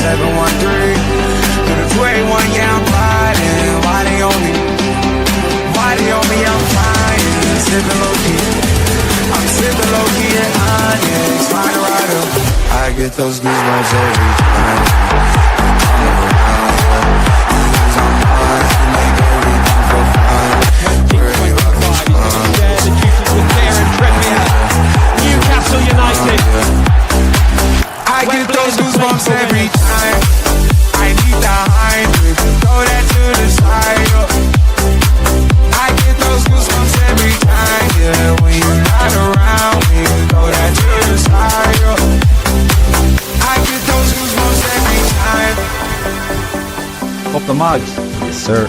713 to the 281, yeah, I'm riding. Why they on me? Why they on me? I'm flying. Sipping low key. I'm sipping low key and honest. Rider, rider. I get those goosebumps every time. Newcastle United. I get those goosebumps every time. I need the hybrid, throw that to the side. I get those goosebumps every time, yeah. When you're not around me, throw that to the side. I get those goosebumps every time. Up the Mags. Yes, sir.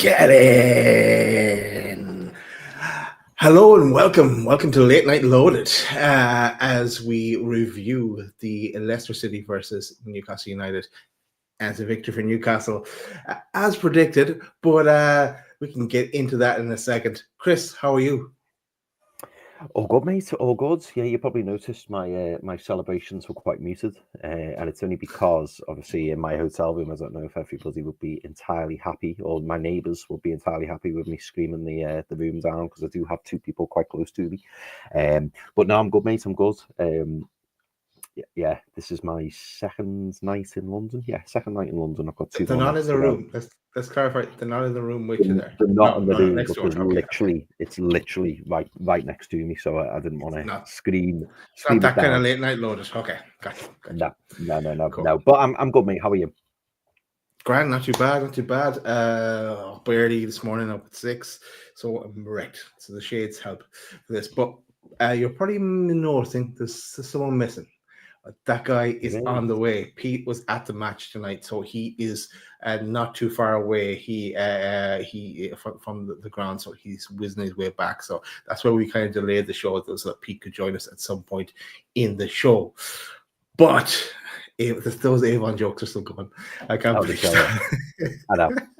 Get in. Hello and welcome to Late Night Loaded as we review the Leicester City versus Newcastle United. And it's a victory for Newcastle as predicted, but we can get into that in a second. Chris, how are you? All good, mate. All good. Yeah, you probably noticed my celebrations were quite muted, and it's only because, obviously, in my hotel room, I don't know if everybody would be entirely happy, or my neighbours would be entirely happy with me screaming the room down, because I do have two people quite close to me. But no, I'm good, mate. I'm good. Yeah, this is my second night in London. Yeah, second night in London. I've got two. They're not in the room. Let's clarify. They're not in the room with you there. They're not in the room, next because door. Okay. it's literally right next to me. So I didn't want to scream. It's not that kind of late night loaded. Okay, gotcha. No. Cool. No. But I'm good, mate. How are you? Grand, not too bad. Barely this morning up at 6, so I'm wrecked. So the shades help for this. But you're probably noticing there's someone missing. That guy is on the way. Pete was at the match tonight, so he is not too far away. He from the ground, so he's whizzing his way back. So that's why we kind of delayed the show so that Pete could join us at some point in the show. But those Avon jokes are still going. I can't believe that.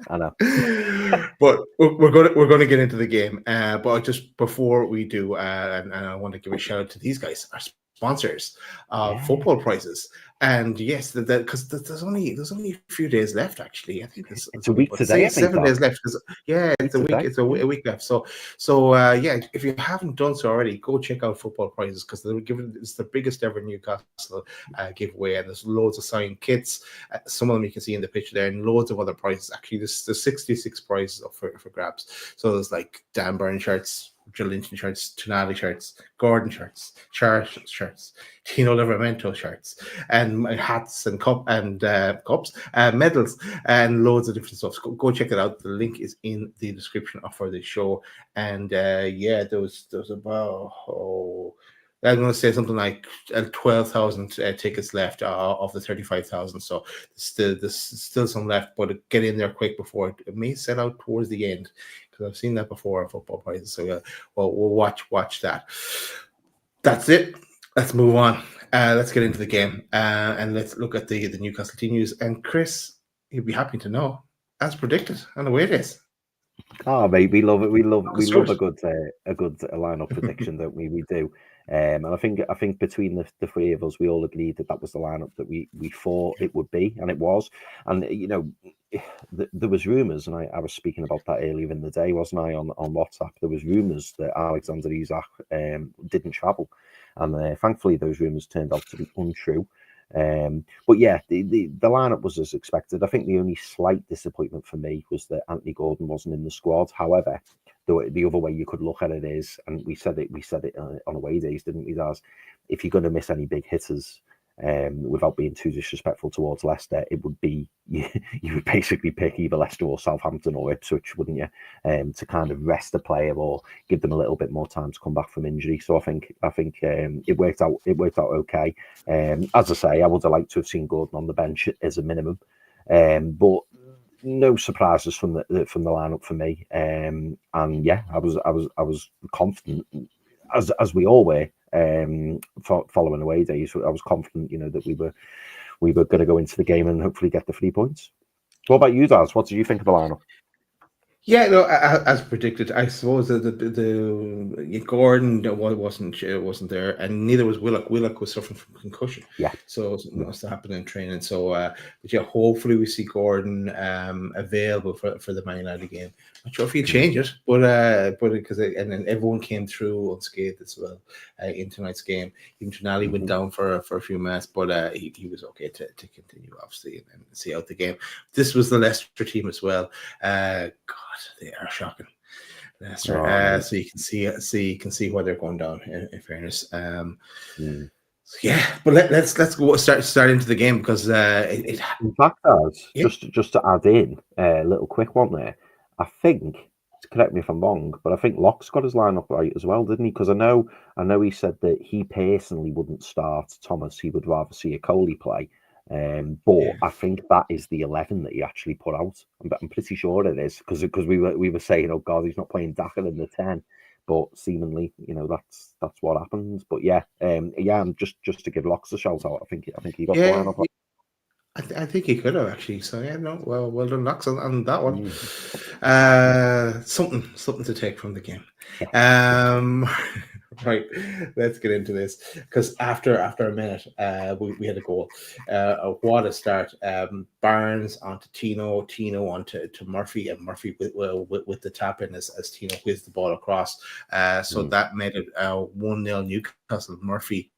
I know. But we're going to get into the game. But just before we do, and I want to give a shout out to these guys, our sponsors, football prices. And yes, because there's only a few days left. Actually, I think it's a week today. 7 days left. It's a week. It's a week left. So yeah, if you haven't done so already, go check out football prices, because it's the biggest ever Newcastle giveaway, and there's loads of signed kits. Some of them you can see in the picture there, and loads of other prizes. Actually, there's 66 prizes up for grabs. So there's like Dan Burn shirts, Joelinton shirts, Tonali shirts, Gordon shirts, Charles shirts, Tino Livramento shirts, and hats and cups, medals, and loads of different stuff. So go check it out. The link is in the description for the show. And yeah, there was about I'm going to say something like 12,000 tickets left of the 35,000. So there's still some left, but get in there quick before it may sell out towards the end. I've seen that before on football prices, so we'll watch that. That's it. Let's move on. Let's get into the game, and let's look at the Newcastle team news. And Chris, you'd be happy to know, as predicted, and the way it is. Oh, mate, we love it. We love a good lineup prediction, don't we? We do. And I think between the three of us, we all agreed that was the lineup that we thought it would be, and it was. And you know, there was rumours, and I was speaking about that earlier in the day, wasn't I, on WhatsApp? There was rumours that Alexander Isak didn't travel, and thankfully those rumours turned out to be untrue. But yeah, the lineup was as expected. I think the only slight disappointment for me was that Anthony Gordon wasn't in the squad. However, the other way you could look at it is, and we said it on away days, didn't we, Daz? If you're going to miss any big hitters, without being too disrespectful towards Leicester, it would be you would basically pick either Leicester or Southampton or Ipswich, wouldn't you, to kind of rest a player or give them a little bit more time to come back from injury. So I think it worked out okay. As I say, I would have liked to have seen Gordon on the bench as a minimum, but no surprises from the lineup for me. And yeah, I was confident, as we all were. Following away days, I was confident, that we were going to go into the game and hopefully get the 3 points. What about you, Daz? What did you think of the lineup? Yeah, no, as predicted, I suppose the Gordon wasn't there, and neither was Willock. Willock was suffering from concussion, Yeah. so something must have happened in training. So, but yeah, hopefully we see Gordon available for the Man United game. Not sure if he'll change it, but because and then everyone came through unscathed as well in tonight's game. Even Tonali went down for a few minutes, but he was okay to continue obviously and see out the game. This was the Leicester team as well. God, they are shocking. Leicester. So you can see why they're going down. In fairness, yeah. But let's go start into the game because it in fact, just to add in a little quick one there. I think, correct me if I'm wrong, but I think Locke's got his lineup right as well, didn't he? Because I know he said that he personally wouldn't start Thomas. He would rather see a Coley play. But I think that is the 11 that he actually put out. I'm pretty sure it is because we were saying, oh God, he's not playing Daka in the 10, but seemingly, that's what happens. But I'm just to give Locks a shout out. I think he got the lineup. I think he could have actually. So yeah, no, well done, Locks on that one. Something to take from the game. Right, let's get into this because after a minute, we had a goal. What a start! Barnes onto Tino onto Murphy, and Murphy with the tap in as Tino whizzed the ball across. So that made it 1-0 Newcastle. Murphy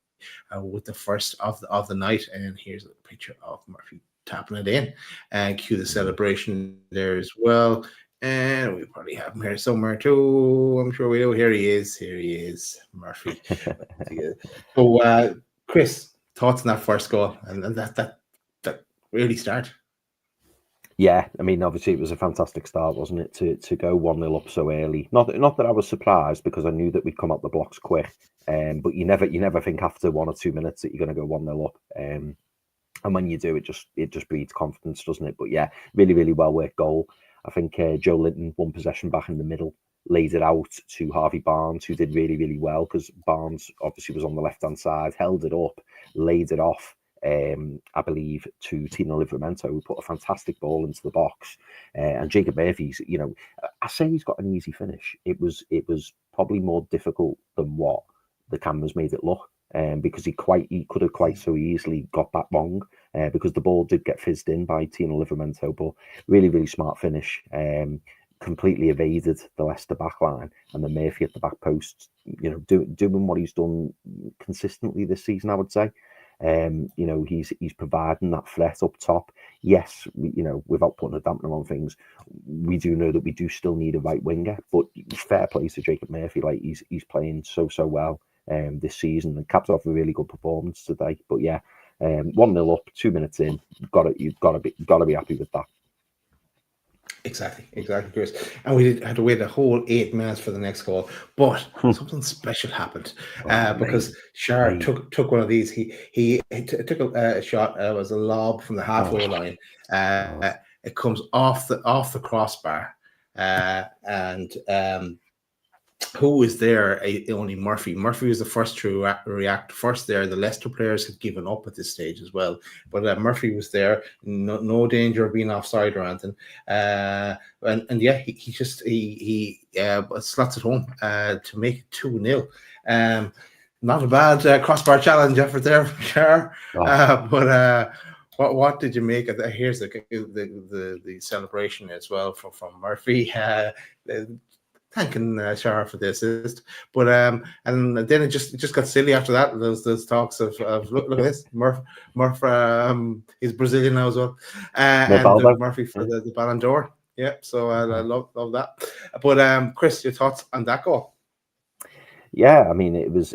with the first of the night, and here's a picture of Murphy tapping it in, and cue the celebration there as well. And we probably have him here somewhere too. I'm sure we do. Here he is, Murphy. So, Chris, thoughts on that first goal and that really start? Yeah, I mean, obviously it was a fantastic start, wasn't it, to go 1-0 up so early? Not that I was surprised because I knew that we'd come up the blocks quick. But you never think after 1 or 2 minutes that you're going to go 1-0 up. And when you do, it just breeds confidence, doesn't it? But yeah, really, really well worked goal. I think Joelinton won possession back in the middle, laid it out to Harvey Barnes, who did really, really well because Barnes obviously was on the left-hand side, held it up, laid it off, I believe, to Tino Livramento, who put a fantastic ball into the box. And Jacob Murphy's, I say he's got an easy finish. It was probably more difficult than what the cameras made it look. Because he could have quite so easily got that wrong because the ball did get fizzed in by Tino Livramento, but really, really smart finish. Completely evaded the Leicester backline, and then Murphy at the back post, doing what he's done consistently this season, I would say. He's providing that threat up top. Yes, without putting a dampener on things, we do know that we do still need a right winger, but fair play to Jacob Murphy, like he's playing so well this season and capped off a really good performance today. But yeah, 1-0 up, 2 minutes in, you've got to be happy with that. Exactly, Chris. And we had to wait a whole 8 minutes for the next goal, but something special happened because Shar took one of these. He took a shot. It was a lob from the halfway line. It comes off the crossbar, and who was there? Only Murphy. Murphy was the first to react first there. The Leicester players had given up at this stage as well. But Murphy was there. No danger of being offside or anything. And yeah, he slots it home to make it 2-0. Not a bad crossbar challenge effort there for sure. But what did you make of that? Here's the celebration as well from Murphy. Thanking Shara for the assist, but and then it just got silly after that. Those talks of look at this, Murph, he's Brazilian now as well, and Murphy for the Ballon d'Or. Yeah, so I love that. But Chris, your thoughts on that goal? Yeah, I mean, it was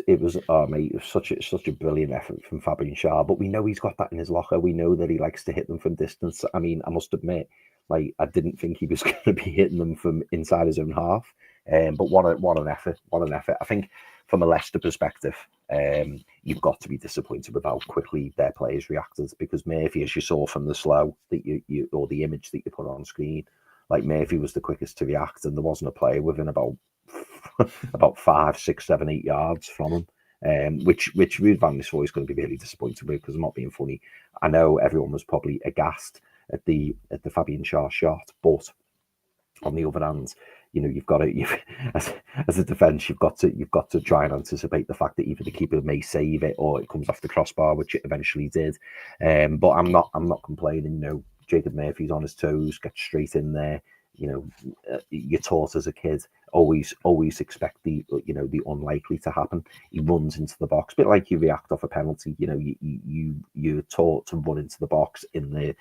such a brilliant effort from Fabian Schär, but we know he's got that in his locker. We know that he likes to hit them from distance. I mean, I must admit, I didn't think he was going to be hitting them from inside his own half. But what an effort! I think from a Leicester perspective, you've got to be disappointed with how quickly their players reacted because Murphy, as you saw from the slow that you or the image that you put on screen, like Murphy was the quickest to react, and there wasn't a player within about 5, 6, 7, 8 yards from him. Which Ruud van Nistelrooy is going to be really disappointed with because I'm not being funny. I know everyone was probably aghast at the Fabian Schär shot, but on the other hand, you've got to as a defence, you've got to try and anticipate the fact that either the keeper may save it or it comes off the crossbar, which it eventually did. But I'm not complaining. Jacob Murphy's on his toes, gets straight in there. You're taught as a kid, always expect the unlikely to happen. He runs into the box, a bit like you react off a penalty. You're taught to run into the box in the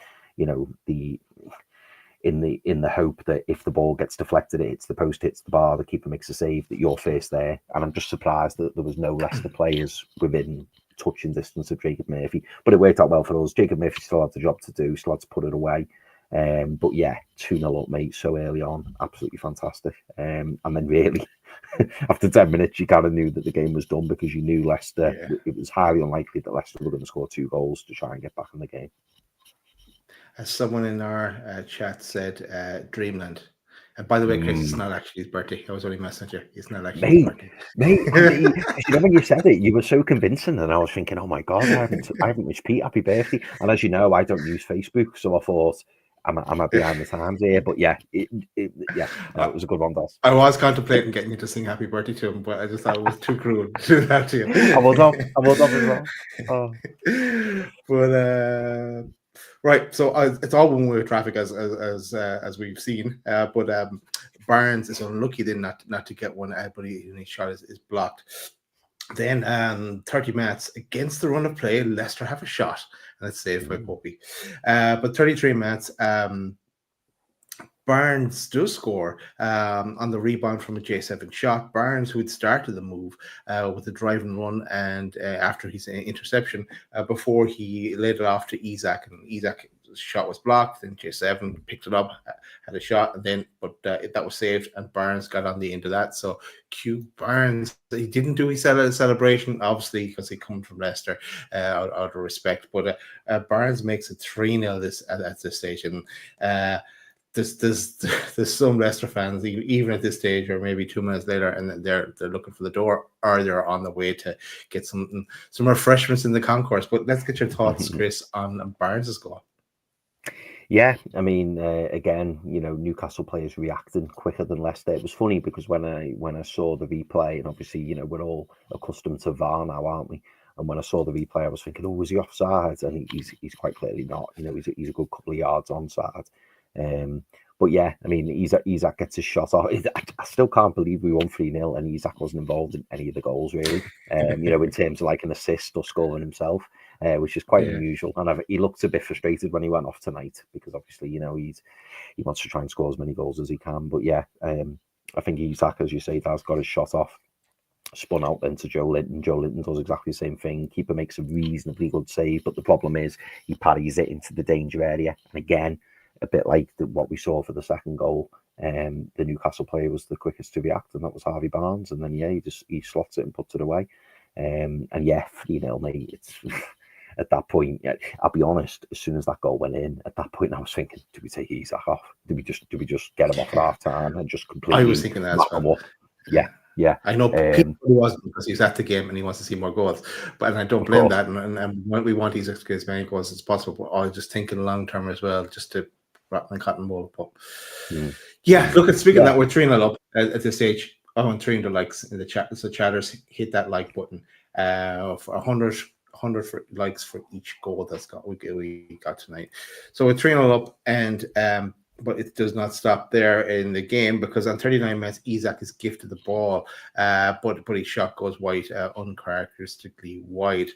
hope that if the ball gets deflected, it hits the post, hits the bar, the keeper makes a save, that you're first there. And I'm just surprised that there was no Leicester players within touching distance of Jacob Murphy. But it worked out well for us. Jacob Murphy still had the job to do, still had to put it away. But yeah, 2-0 up, mate, so early on. Absolutely fantastic. And then really, after 10 minutes, you kind of knew that the game was done because you knew Leicester, it was highly unlikely that Leicester were going to score 2 goals to try and get back in the game. As someone in our chat said, Dreamland. And by the way, Chris, it's not actually his birthday. I was only messing with you. It's not actually his birthday. Mate, when you said it, you were so convincing, and I was thinking, oh my God, I haven't wished Pete happy birthday. And as you know, I don't use Facebook, so I thought I'm behind the times here. But yeah, it was a good one, Dos. I was contemplating getting you to sing happy birthday to him, but I just thought it was too cruel to do that to you. I would have as well. But right, so it's all one-way traffic as we've seen. But Barnes is unlucky then not to get one, but his shot is blocked. Then 30 minutes against the run of play, Leicester have a shot, and it's saved by Pope. But 33 minutes, Barnes does score on the rebound from a J7 shot. Barnes, who had started the move with a drive and run, and after his interception, before he laid it off to Isak, and Isak's shot was blocked. Then J7 picked it up, had a shot, and then that was saved, and Barnes got on the end of that. So cue Barnes. He didn't do his celebration, obviously, because he come from Leicester out of respect. But Barnes makes it 3-0 at this stage, and there's some Leicester fans even at this stage, or maybe 2 minutes later, and they're looking for the door, or they're on the way to get some refreshments in the concourse. But let's get your thoughts, Chris, on Barnes' goal. Yeah, I mean, again, Newcastle players reacting quicker than Leicester. It was funny because when I saw the replay, and obviously, we're all accustomed to VAR now, aren't we? And when I saw the replay, I was thinking, oh, was he offside? And he's quite clearly not. He's a good couple of yards onside. But yeah, I mean, Isak gets his shot off. I still can't believe we won 3-0 and Isak wasn't involved in any of the goals, really. In terms of like an assist or scoring himself, which is quite unusual. And he looked a bit frustrated when he went off tonight because obviously, he wants to try and score as many goals as he can. But yeah, I think Isak, as you say, has got his shot off. Spun out then to Joelinton. Joelinton does exactly the same thing. Keeper makes a reasonably good save, but the problem is he parries it into the danger area. And again, a bit like what we saw for the second goal, the Newcastle player was the quickest to react, and that was Harvey Barnes. And then he slots it and puts it away. And yeah, 3-0, mate. It's at that point. I'll be honest. As soon as that goal went in, at that point, I was thinking, do we take Isak off? Do we just get him off at half time and just completely? I was thinking that as well. Yeah. I know Peter wasn't, because he's at the game and he wants to see more goals. But I don't blame that. And we want Isak to get as many goals as possible. But I was just thinking long term as well, just to wrap my cotton ball up. Yeah, look, speaking of that, we're 3-0 up at this stage. I want 300 likes in the chat. So chatters, hit that like button. For 100 for likes for each goal we got tonight. So we're 3-0 up, and but it does not stop there in the game, because on 39 minutes, Isak is gifted the ball, but his shot goes wide, uncharacteristically wide.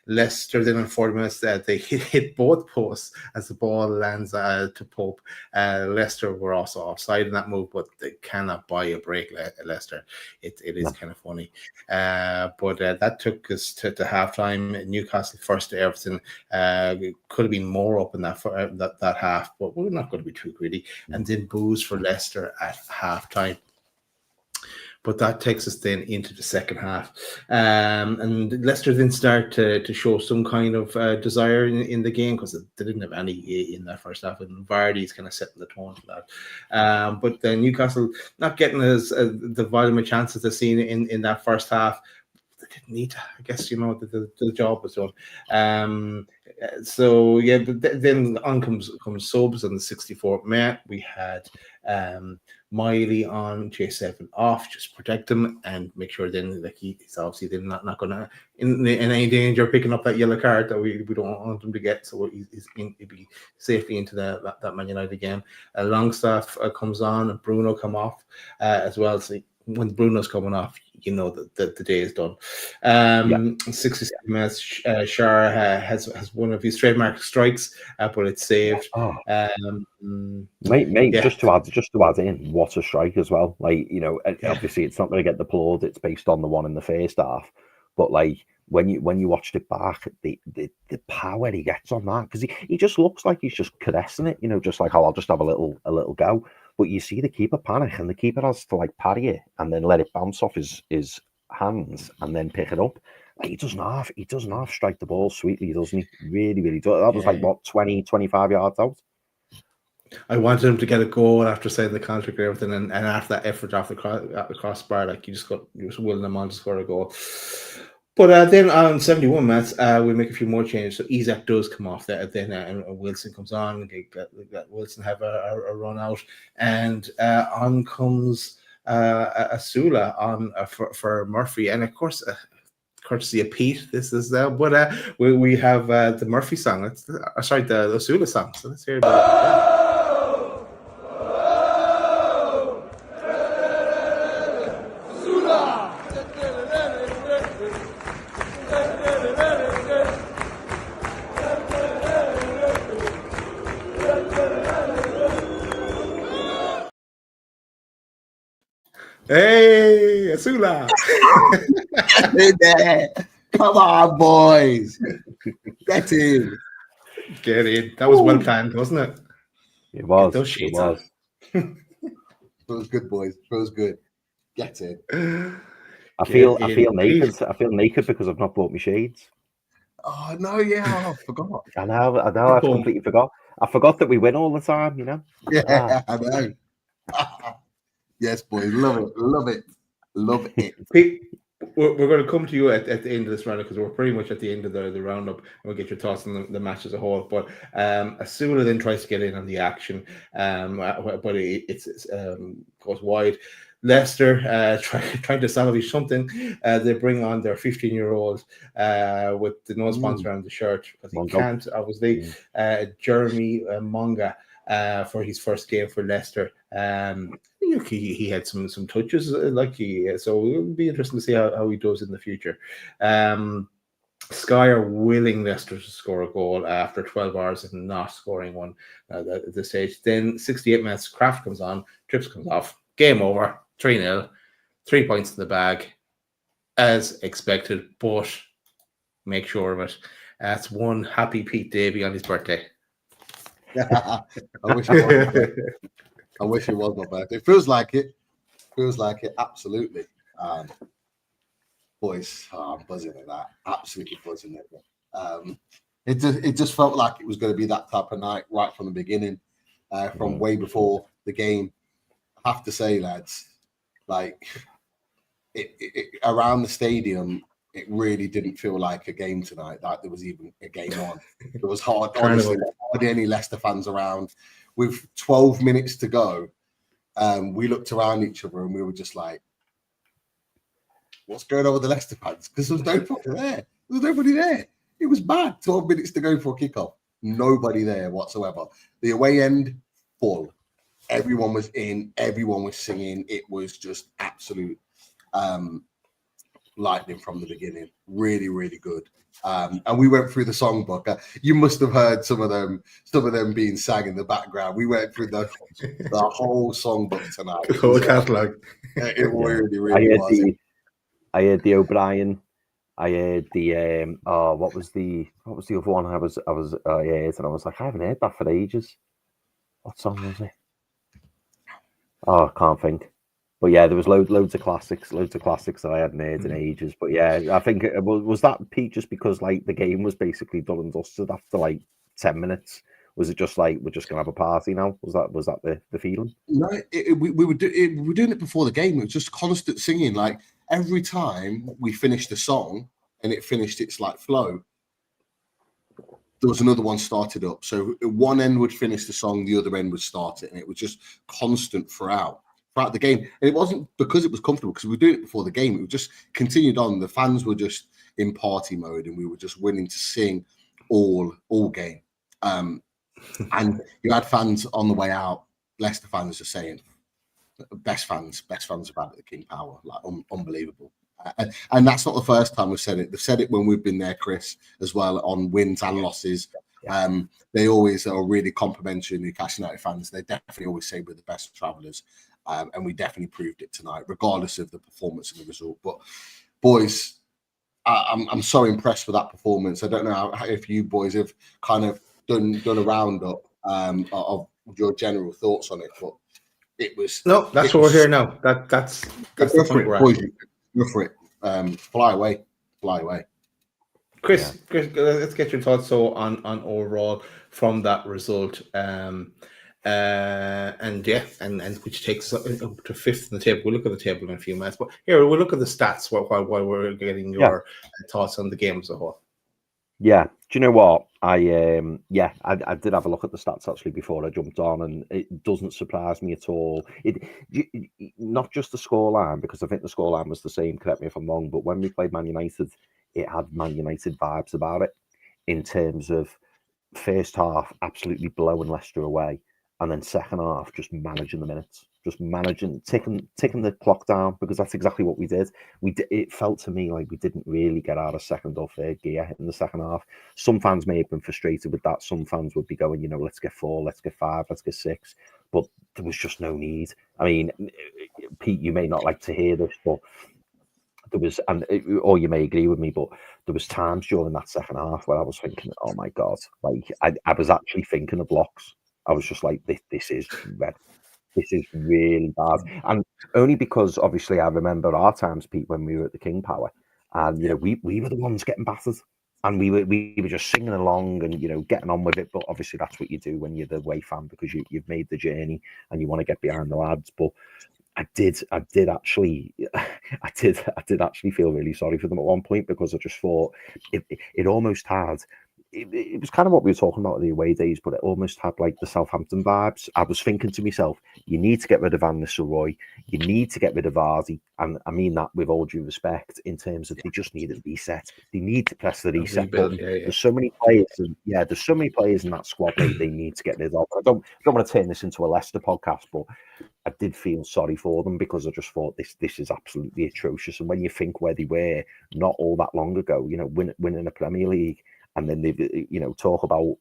Leicester then on 40 minutes, they hit both posts as the ball lands to Pope. Leicester were also offside in that move, but they cannot buy a break, Leicester. It is kind of funny. But that took us to halftime. Newcastle first to Everton. Could have been more up in that half, but we're not going to be too greedy. And then boos for Leicester at halftime. But that takes us then into the second half. And Leicester then start to show some kind of desire in the game, because they didn't have any in that first half. And Vardy's kind of setting the tone for that. But then Newcastle not getting the volume of chances they've seen in that first half. They didn't need to. I guess, the job was done. So yeah, but then on comes subs on the 64th minute. We had Miley on J7 off, just protect him and make sure then like he's obviously then not gonna in any danger of picking up that yellow card that we don't want him to get. So he'll be safely into that Man United game. Longstaff comes on and Bruno come off as well. So when Bruno's coming off, you know that the day is done. 67 minutes. Shara has one of his trademark strikes, but it's saved. Mate, just to add in, what a strike as well. Like, you know, obviously it's not going to get the applaud. It's based on the one in the first half, but like when you watched it back, the power he gets on that, because he just looks like he's just caressing it, you know, just like, oh, I'll just have a little go. But you see the keeper panic, and the keeper has to like parry it and then let it bounce off his hands and then pick it up. Like, he doesn't half strike the ball sweetly, doesn't he? Really, really does. That was like what, 20, 25 yards out. I wanted him to get a goal after signing the contract and everything, and after that effort off the crossbar, like you was willing him on to score a goal. But then on 71 minutes, we make a few more changes. So Isak does come off there. Then and Wilson comes on. Let Wilson have a run out, and on comes Asula on for Murphy, and of course, courtesy of Pete, this is but we have the Murphy song. The Asula song. So let's hear about it. Hey, Asula! Hey there. Come on, boys. Get in. Get in. That was well planned, wasn't it? It was. It was good, boys. It was good. Get in. I feel naked. I feel naked because I've not bought my shades. Oh no, yeah, I forgot. I know. I completely forgot. I forgot that we win all the time. You know. Yeah, I know. Yes, boys, love it. Pete, we're going to come to you at the end of this roundup because we're pretty much at the end of the roundup, and we'll get your thoughts on the match as a whole. But Asula then tries to get in on the action, but it's goes wide. Leicester trying to salvage something. They bring on their 15-year-old with the no sponsor on the shirt because he can't, obviously. Jeremy Monga for his first game for Leicester. He had some touches, so it'll be interesting to see how he does in the future. Sky are willing Leicester to score a goal after 12 hours of not scoring one at this stage. Then 68 minutes, Kraft comes on, Trips comes off, game over, 3-0, 3 points in the bag, as expected, but make sure of it. That's one happy Pete Davey on his birthday. I wish it was my birthday. It feels like it. Absolutely. Boys, I'm buzzing at that. Absolutely buzzing at that. It just felt like it was going to be that type of night right from the beginning, from way before the game. I have to say, lads, like it around the stadium, it really didn't feel like a game tonight. Like there was even a game on. It was hard. Honestly, hardly any Leicester fans around. With 12 minutes to go, we looked around each other and we were just like, "What's going on with the Leicester fans?" Because there was nobody there. There was nobody there. It was bad. 12 minutes to go for a kickoff. Nobody there whatsoever. The away end full. Everyone was in. Everyone was singing. It was just absolute lightning from the beginning. Really, really good. And we went through the songbook. You must have heard some of them being sang in the background. We went through the whole songbook tonight. The whole catalogue. It really, really was. I heard the O'Brien. I heard the what was the other one? I was and I was like, I haven't heard that for ages. What song was it? Oh, I can't think. But yeah, there was loads of classics that I hadn't heard in ages. But yeah, I think was that, Pete, just because like the game was basically done and dusted after like 10 minutes? Was it just like we're just gonna have a party now? Was that the feeling? No, we were doing it before the game. It was just constant singing. Like every time we finished a song and it finished its like flow, there was another one started up. So one end would finish the song, the other end would start it, and it was just constant throughout the game. And it wasn't because it was comfortable, because we were doing it before the game. It just continued on. The fans were just in party mode, and we were just willing to sing all game. And you had fans on the way out. Leicester fans are saying, best fans have had at the King Power, like unbelievable. And that's not the first time we've said it. They've said it when we've been there, Chris, as well, on wins and losses. They always are really complimentary, Newcastle United fans. They definitely always say we're the best travellers. And we definitely proved it tonight, regardless of the performance and the result. But boys, I'm so impressed with that performance. I don't know if you boys have kind of done a roundup of your general thoughts on it, but it was that's what we're here now. That's the point we're at. Go for it. Fly away. Chris, let's get your thoughts on overall from that result. And which takes us up to fifth in the table. We'll look at the table in a few minutes, but here we'll look at the stats while we're getting your thoughts on the game as a whole. Yeah, do you know what? I did have a look at the stats actually before I jumped on, and it doesn't surprise me at all. Not just the scoreline, because I think the scoreline was the same, correct me if I'm wrong, but when we played Man United, it had Man United vibes about it, in terms of first half absolutely blowing Leicester away, and then second half just managing the minutes, ticking the clock down, because that's exactly what we did. It felt to me like we didn't really get out of second or third gear in the second half. Some fans may have been frustrated with that. Some fans would be going, let's get 4, let's get 5, let's get 6. But there was just no need. I mean, Pete, you may not like to hear this, but there was, or you may agree with me, but there was times during that second half where I was thinking, oh my God, like I was actually thinking of blocks. I was just like, this is red. This is really bad. And only because, obviously, I remember our times, Pete, when we were at the King Power, and, we were the ones getting battered. And we were just singing along and, getting on with it. But obviously, that's what you do when you're the away fan, because you've made the journey and you want to get behind the lads. But I did actually feel really sorry for them at one point, because I just thought it almost had... It was kind of what we were talking about in the away days, but it almost had like the Southampton vibes. I was thinking to myself, you need to get rid of Van Nistelrooy, you need to get rid of Vardy, and I mean that with all due respect, in terms of they just need a reset. They need to press the reset button. There's so many players, there's so many players in that squad that they need to get rid of. I don't want to turn this into a Leicester podcast, but I did feel sorry for them, because I just thought this is absolutely atrocious. And when you think where they were not all that long ago, winning a Premier League. And then they, talk about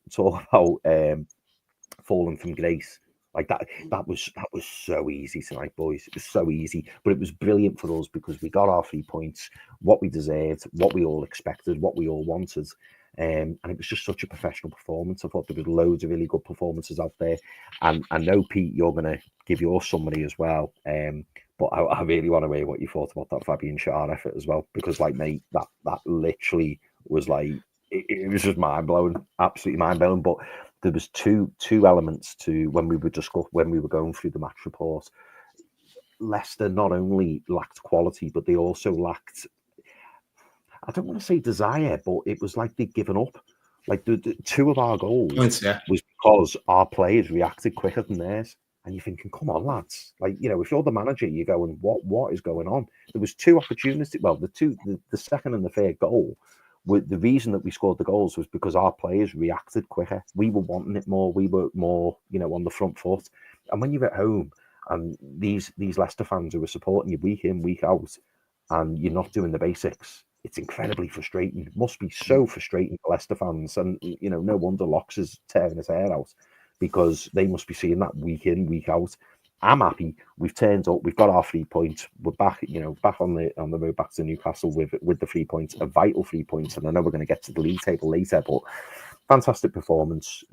falling from grace like that. That was so easy tonight, boys. It was so easy, but it was brilliant for us, because we got our 3 points, what we deserved, what we all expected, what we all wanted, and it was just such a professional performance. I thought there was loads of really good performances out there, and I know, Pete, you're going to give your summary as well. But I really want to hear what you thought about that Fabian Schär effort as well, because, like, mate, that literally was like. It was just mind-blowing, absolutely mind-blowing. But there was two elements to when we were going through the match report. Leicester not only lacked quality, but they also lacked, I don't want to say desire, but it was like they'd given up. Like the 2 of our goals was because our players reacted quicker than theirs. And you're thinking, come on, lads. Like, if you're the manager, you're going, what is going on? There was 2 opportunities. Well, the second and the third goal, the reason that we scored the goals was because our players reacted quicker. We were wanting it more. We were more, on the front foot. And when you're at home, and these Leicester fans who are supporting you week in, week out, and you're not doing the basics, it's incredibly frustrating. It must be so frustrating for Leicester fans. And, no wonder Locks is tearing his hair out, because they must be seeing that week in, week out. I'm happy. We've turned up. We've got our 3 points. We're back, back on the road back to Newcastle with the 3 points, a vital 3 points. And I know we're going to get to the league table later, but fantastic performance.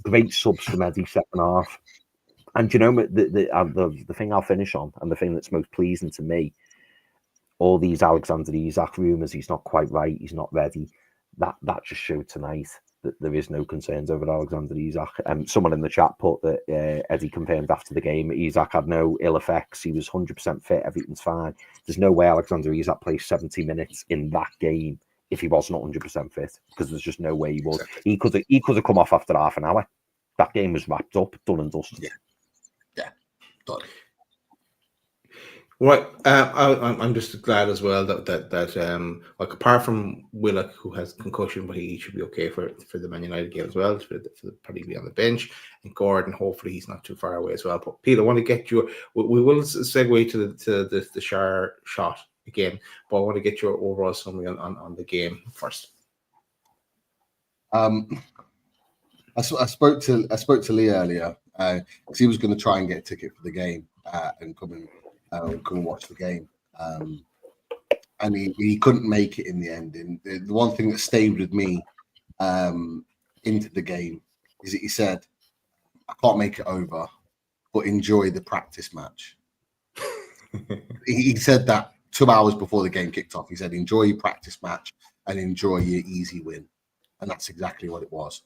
Great subs from Eddie second half. And the thing I'll finish on, and the thing that's most pleasing to me, all these Alexander Isak rumours, he's not quite right, he's not ready. That just showed tonight that there is no concerns over Alexander Isak. Someone in the chat put that Eddie confirmed after the game Isak had no ill effects. He was 100% fit. Everything's fine. There's no way Alexander Isak plays 70 minutes in that game if he wasn't 100% fit, because there's just no way he would. He could have come off after half an hour. That game was wrapped up, done and dusted. Yeah, done. Right, I'm just glad as well that like apart from Willock, who has concussion, but he should be okay for the Man United game as well. For probably be on the bench, and Gordon, hopefully he's not too far away as well. But Peter, I want to get you. We will segue to the Shar shot again, but I want to get your overall summary on the game first. I spoke to Lee earlier because he was going to try and get a ticket for the game and come and watch the game, and he couldn't make it in the end. And the one thing that stayed with me into the game is that he said, "I can't make it over, but enjoy the practice match." He said that 2 hours before the game kicked off. He said, "Enjoy your practice match and enjoy your easy win," and that's exactly what it was.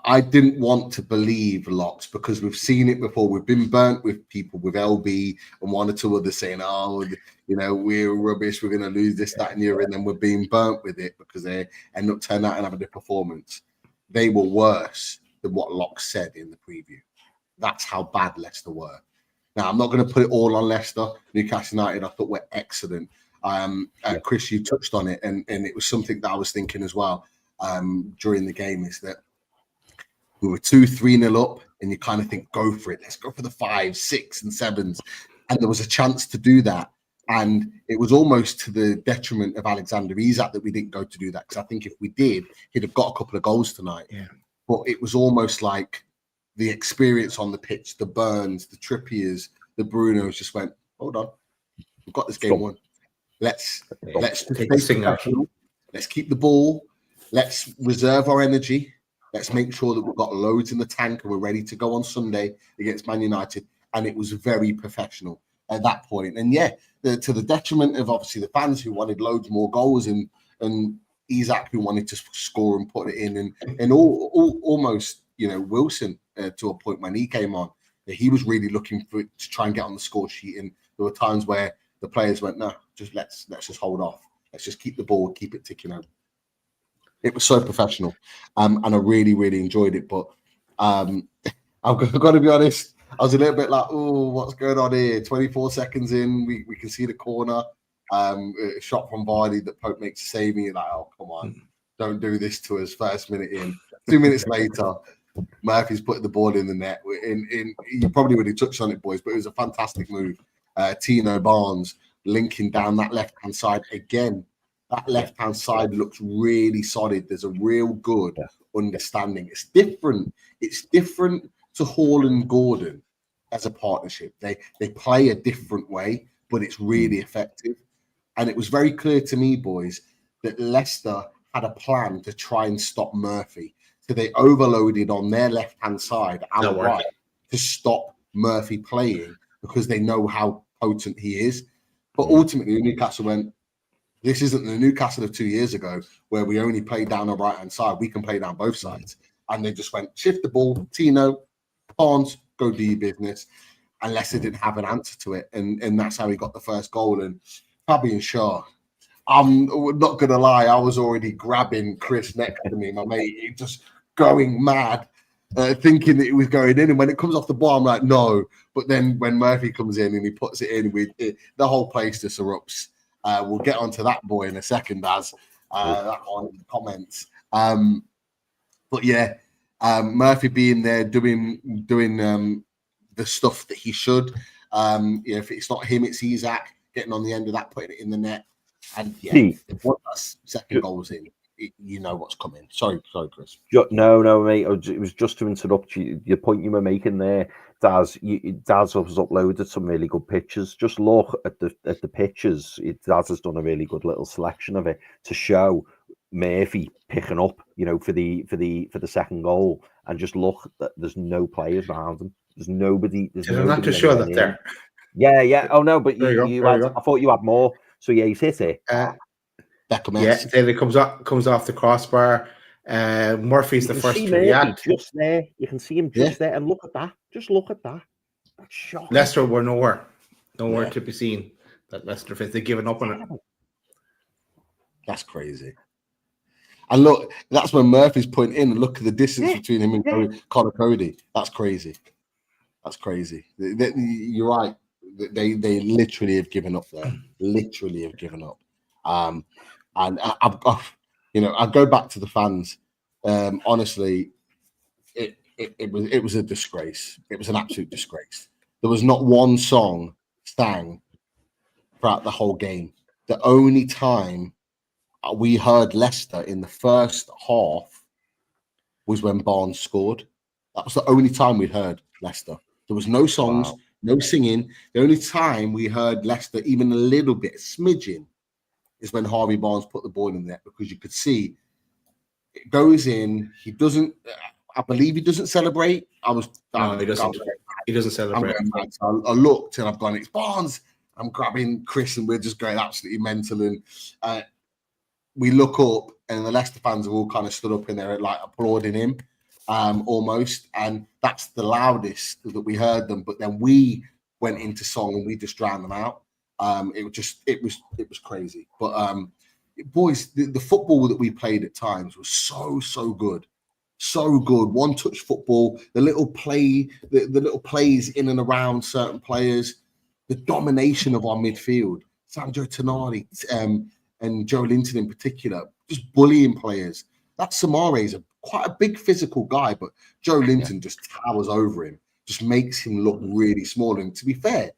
I didn't want to believe Locks because we've seen it before. We've been burnt with people with LB and one or two others saying, "Oh, we're rubbish. We're going to lose this, that, and the other," and then we're being burnt with it because they end up turning out and having a performance. They were worse than what Locks said in the preview. That's how bad Leicester were. Now, I'm not going to put it all on Leicester. Newcastle United, I thought, were excellent. Chris, you touched on it, and it was something that I was thinking as well during the game, is that we were 2-3-0 up, and you kind of think, go for it. Let's go for the 5, 6, and 7s. And there was a chance to do that. And it was almost to the detriment of Alexander Isak that we didn't go to do that, because I think if we did, he'd have got a couple of goals tonight. Yeah. But it was almost like the experience on the pitch, the Burns, the Trippiers, the Brunos just went, hold on, we've got this game won. Let's take this thing out. Let's keep the ball. Let's reserve our energy. Let's make sure that we've got loads in the tank and we're ready to go on Sunday against Man United. And it was very professional at that point. And yeah, to the detriment of obviously the fans who wanted loads more goals and Isak who wanted to score and put it in, and almost Wilson to a point when he came on, he was really looking for it to try and get on the score sheet. And there were times where the players went, no, let's just hold off. Let's just keep the ball, keep it ticking over. It was so professional, and I really, really enjoyed it. But I've got to be honest, I was a little bit like, oh, what's going on here? 24 seconds in, we can see the corner, a shot from Vardy that Pope makes a save, and you're like, oh, come on, don't do this to us. First minute in, 2 minutes later, Murphy's putting the ball in the net. You probably already touched on it, boys, but it was a fantastic move. Tino Barnes linking down that left-hand side again. That left-hand side looks really solid. There's a real good understanding. It's different. It's different to Hall and Gordon as a partnership. They play a different way, but it's really effective. And it was very clear to me, boys, that Leicester had a plan to try and stop Murphy. So they overloaded on their left-hand side and right to stop Murphy playing because they know how potent he is. But ultimately, Newcastle went, this isn't the Newcastle of 2 years ago where we only play down the right-hand side. We can play down both sides. And they just went, shift the ball, Tino, Barnes, go do your business. And Leicester didn't have an answer to it. And that's how he got the first goal. And Fabian Schär, I'm not going to lie, I was already grabbing Chris next to me, my mate, just going mad, thinking that it was going in. And when it comes off the ball, I'm like, no. But then when Murphy comes in and he puts it in, the whole place just erupts. We'll get onto that boy in a second, as that on in the comments. But yeah, Murphy being there doing the stuff that he should. If it's not him, it's Isak getting on the end of that, putting it in the net. And yeah, once that second goal's in, you know what's coming. Sorry, Chris. No, mate. It was just to interrupt you. Your point you were making there, Daz. Daz has uploaded some really good pictures. Just look at the pictures. Daz has done a really good little selection of it to show Murphy picking up, for the second goal, and just look that there's no players around him. There's nobody. I'm not too sure that there. Yeah. Oh no, but I thought you had more. So yeah, he's hit it. Then it comes off the crossbar. Murphy's the first to react. Just there, you can see him just there, and look at that. Just look at that. That's shocking. Leicester were nowhere to be seen. That Leicester fans, they've given up on it. That's crazy. And look, that's when Murphy's pointing in. And look at the distance between him and Connor Cody. That's crazy. That's crazy. You're right. They literally have given up there. Literally have given up. And I've I go back to the fans. Honestly, it was a disgrace. It was an absolute disgrace. There was not one song sang throughout the whole game. The only time we heard Leicester in the first half was when Barnes scored. That was the only time we heard Leicester. There was no songs, no singing. The only time we heard Leicester even a little bit, smidgen, is when Harvey Barnes put the ball in there, because you could see it goes in. He doesn't. I believe he doesn't celebrate. He doesn't. He doesn't celebrate. I looked and I've gone, it's Barnes. I'm grabbing Chris and we're just going absolutely mental. And we look up and the Leicester fans have all kind of stood up in there like applauding him almost. And that's the loudest that we heard them. But then we went into song and we just drowned them out. It was crazy. But boys, the football that we played at times was so good. So good, one-touch football, the little plays in and around certain players, the domination of our midfield, Sandro Tonali and Joelinton in particular, just bullying players. That Samare is quite a big physical guy, but Joelinton just towers over him, just makes him look really small. And to be fair,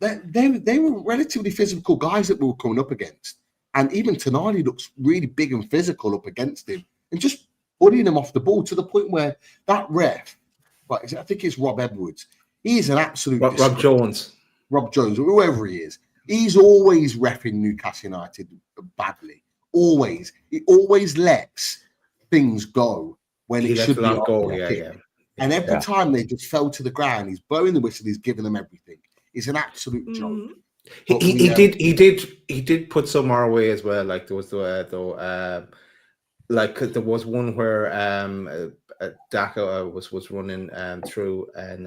they were relatively physical guys that we were coming up against. And even Tonali looks really big and physical up against him. And just bullying him off the ball to the point where that ref, right, I think it's Rob Edwards, he is an absolute... Rob Jones, whoever he is. He's always reffing Newcastle United badly. Always. He always lets things go when it should be. And every time they just fell to the ground, he's blowing the whistle, he's giving them everything. He's an absolute joke. He did put some our way as well. Like there was there was one where Daka was running through, and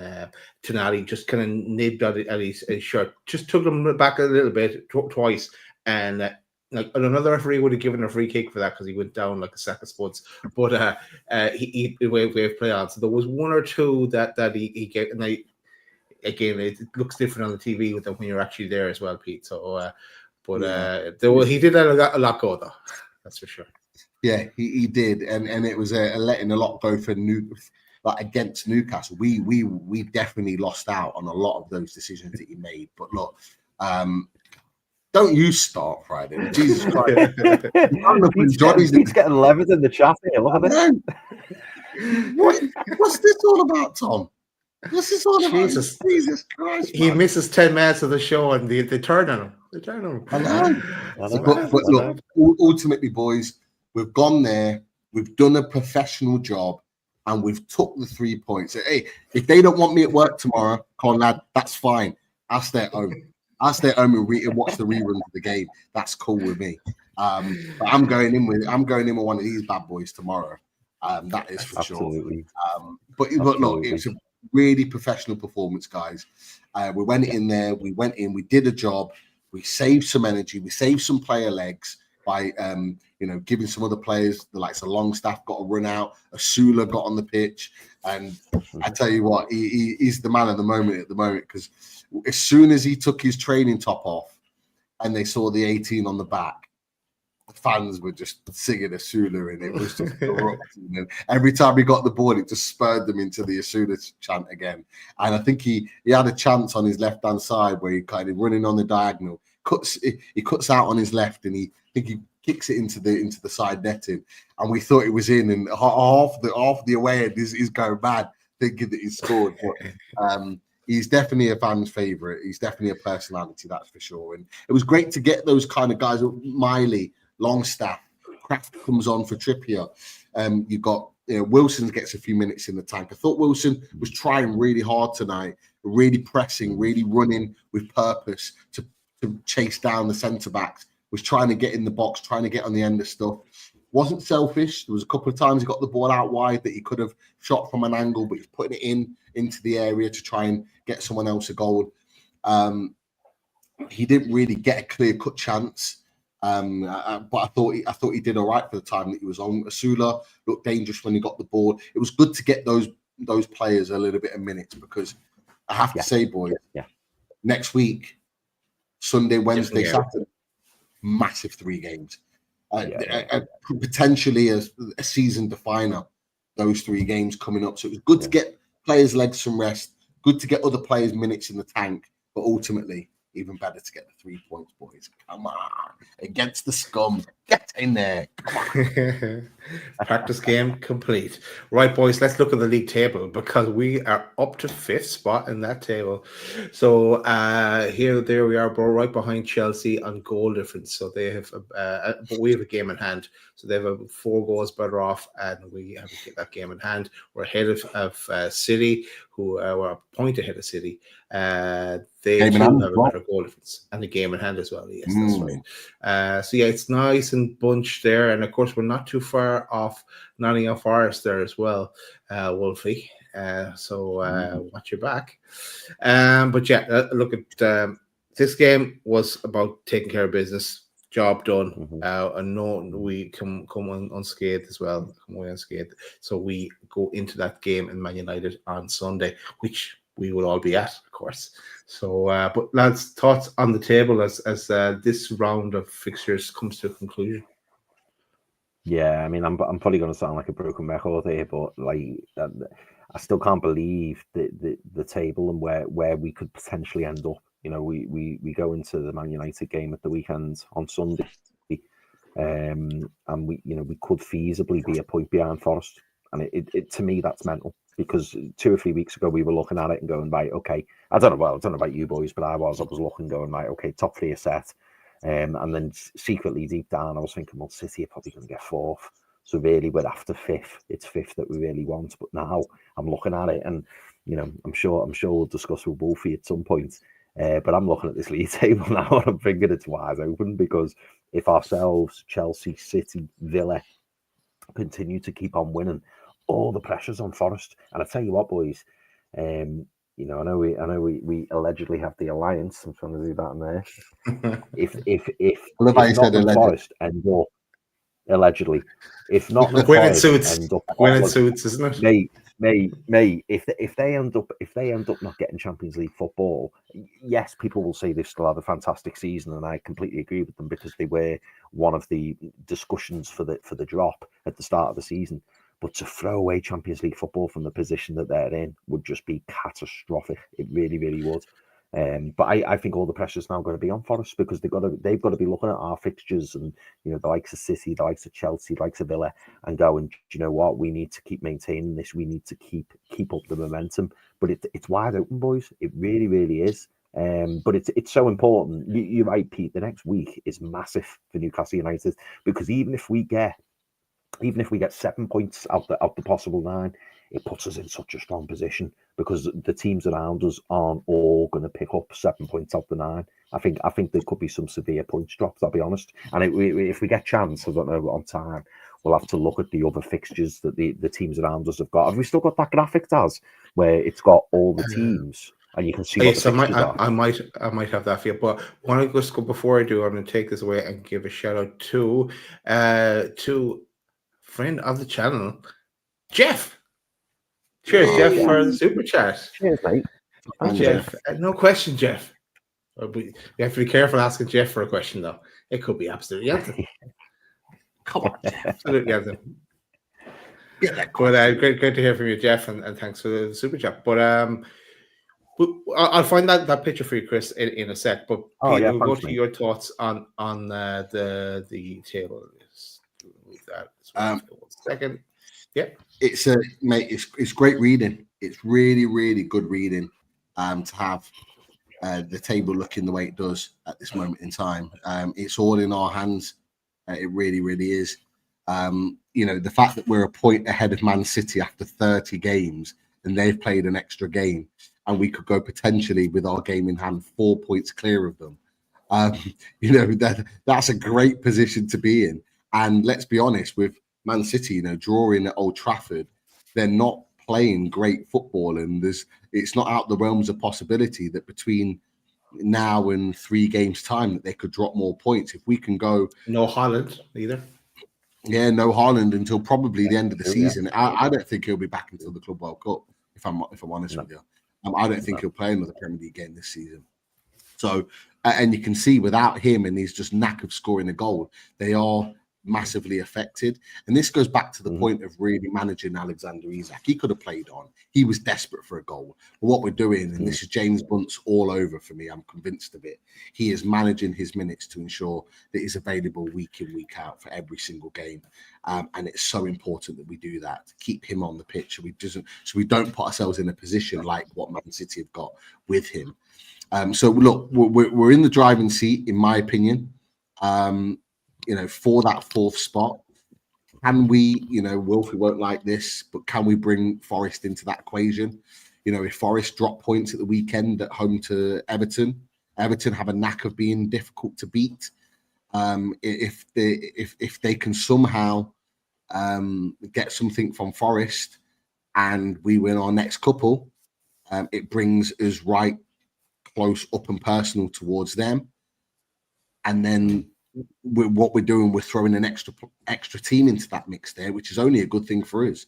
Tonali just kind of nibbed at his shirt, just took him back a little bit twice, and another referee would have given a free kick for that because he went down like a sack of spuds. But he waved play on. So there was one or two that he gave, and again it looks different on the TV than when you're actually there as well, Pete. So, he did let a lot go though. That's for sure. Yeah, he did, and it was letting a lot go for against Newcastle. We definitely lost out on a lot of those decisions that he made. But look, don't you start Friday, Jesus Christ! He's getting levered in the chat here. Look at this. What's this all about, Tom? What's this all about? Jesus Christ! He misses 10 minutes of the show, and they turn on him. I know. But look, ultimately, boys. We've gone there, we've done a professional job, and we've took the 3 points. Hey, if they don't want me at work tomorrow, come on, lad, that's fine. I'll stay at home. And watch the reruns of the game. That's cool with me. But I'm going in with one of these bad boys tomorrow. That is for Absolutely. sure. But look, it was a really professional performance, guys. We went in there, we did a job, we saved some energy, we saved some player legs by giving some other players, the likes of Longstaff, got a run out. Asula got on the pitch, and I tell you what, he's the man of the moment at the moment, because as soon as he took his training top off and they saw the 18 on the back, the fans were just singing Asula, and it was just erupting. And every time he got the ball, it just spurred them into the Asula chant again. And I think he had a chance on his left hand side where he kind of running on the diagonal, he cuts out on his left, and he kicks it into the side netting, and we thought it was in, and half the away end is going mad thinking that he's scored. But he's definitely a fan's favourite. He's definitely a personality, that's for sure. And it was great to get those kind of guys. Miley, Longstaff, Kraft comes on for Trippier. You got Wilson gets a few minutes in the tank. I thought Wilson was trying really hard tonight, really pressing, really running with purpose to chase down the centre backs. Was trying to get in the box, trying to get on the end of stuff. Wasn't selfish. There was a couple of times he got the ball out wide that he could have shot from an angle, but he's putting it into the area to try and get someone else a goal. He didn't really get a clear-cut chance. But I thought he did all right for the time that he was on. Asula looked dangerous when he got the ball. It was good to get those players a little bit of minutes, because I have to say, boys, next week, Sunday, Wednesday, Saturday, massive 3 games. Potentially a season definer, those 3 games coming up. So it was good to get players' legs some rest, good to get other players' minutes in the tank, but ultimately, even better to get the 3 points, boys. Come on. Against the scum. Get in there. Practice game complete. Right, boys, let's look at the league table, because we are up to 5th spot in that table. So there we are, bro, right behind Chelsea on goal difference. So they have, but we have a game in hand. So they have 4 goals better off, and we have that game in hand. We're ahead of City, who were a point ahead of City. They too have a better goal difference, and the game in hand as well. Yes, that's right. So it's nice and bunched there, and of course we're not too far off Nottingham Forest there as well, Wolfie. So watch your back. But look at this game was about taking care of business. Job done. And no, we come unscathed as well. Come away unscathed. So we go into that game in Man United on Sunday, which we will all be at, of course. So, but lads, thoughts on the table as this round of fixtures comes to a conclusion? Yeah, I mean, I'm probably going to sound like a broken record here, but I still can't believe the table and where we could potentially end up. You know, we go into the Man United game at the weekend on Sunday, and we could feasibly be a point behind Forest, and it to me that's mental, because 2 or 3 weeks ago we were looking at it and going, right, okay, I don't know about you boys, but I was looking, going, right, okay, top 3 are set. And then secretly deep down, I was thinking, well, City are probably going to get 4th. So really, we're after 5th. It's 5th that we really want. But now I'm looking at it, and I'm sure we'll discuss with Wolfie at some point. But I'm looking at this league table now, and I'm thinking it's wide open, because if ourselves, Chelsea, City, Villa continue to keep on winning, all the pressure's on Forest. And I tell you what, boys. I know we allegedly have the alliance. I'm trying to do that in there. If Nottingham Forest end up allegedly, if Nottingham Forest end up Gwynedd suits, isn't it? Mate, if they end up not getting Champions League football, yes, people will say they've still had a fantastic season, and I completely agree with them, because they were one of the discussions for the drop at the start of the season. But to throw away Champions League football from the position that they're in would just be catastrophic. It really, really would. But I think all the pressure is now going to be on Forest, because they've got to be looking at our fixtures and the likes of City, the likes of Chelsea, the likes of Villa, and going, do you know what? We need to keep maintaining this. We need to keep up the momentum. But it's wide open, boys. It really, really is. But it's so important. You're right, Pete. The next week is massive for Newcastle United, because even if we get 7 points out the possible 9, it puts us in such a strong position, because the teams around us aren't all going to pick up 7 points out the 9. I think there could be some severe points drops, I'll be honest. And if we get chance, I don't know, on time, we'll have to look at the other fixtures that the teams around us have got. Have we still got that graphic, Daz, where it's got all the teams? And you can see what the fixtures are. I might have that for you, but want to just go before I do. I'm going to take this away and give a shout out to friend of the channel, Jeff. Cheers, Jeff, for the super chat. Cheers, mate. Jeff. No question, Jeff. We have to be careful asking Jeff for a question, though. It could be absolutely anything. Come on, Jeff. Absolutely anything. But great to hear from you, Jeff, and thanks for the super chat. But I'll find that picture for you, Chris, in a sec. But Pete, we'll go to your thoughts on the table. Just move that. 1 second. Yeah, it's great reading. It's really, really good reading. To have the table looking the way it does at this moment in time. It's all in our hands. It really, really is. The fact that we're a point ahead of Man City after 30 games, and they've played an extra game, and we could go potentially with our game in hand 4 points clear of them. That's a great position to be in. And let's be honest, with Man City, drawing at Old Trafford, they're not playing great football, and it's not out the realms of possibility that between now in 3 games' time that they could drop more points. If we can go no Haaland either. Yeah, no Haaland until probably the end of the season. I don't think he'll be back until the Club World Cup. If I'm honest with you, I don't think he'll play another Premier League game this season. So, and you can see without him and his just knack of scoring a goal, they are massively affected. And this goes back to the point of really managing Alexander Isak. He could have played on. He was desperate for a goal. But what we're doing, and this is James Bunce all over for me, I'm convinced of it. He is managing his minutes to ensure that he's available week in, week out for every single game. And it's so important that we do that, to keep him on the pitch so we don't put ourselves in a position like what Man City have got with him. So look, we're in the driving seat, in my opinion. For that 4th spot. Can we, Wolfie won't like this, but can we bring Forest into that equation? If Forest drop points at the weekend at home to Everton have a knack of being difficult to beat. If they can somehow get something from Forest and we win our next couple, it brings us right close up and personal towards them. And then what we're doing, we're throwing an extra team into that mix there, which is only a good thing for us.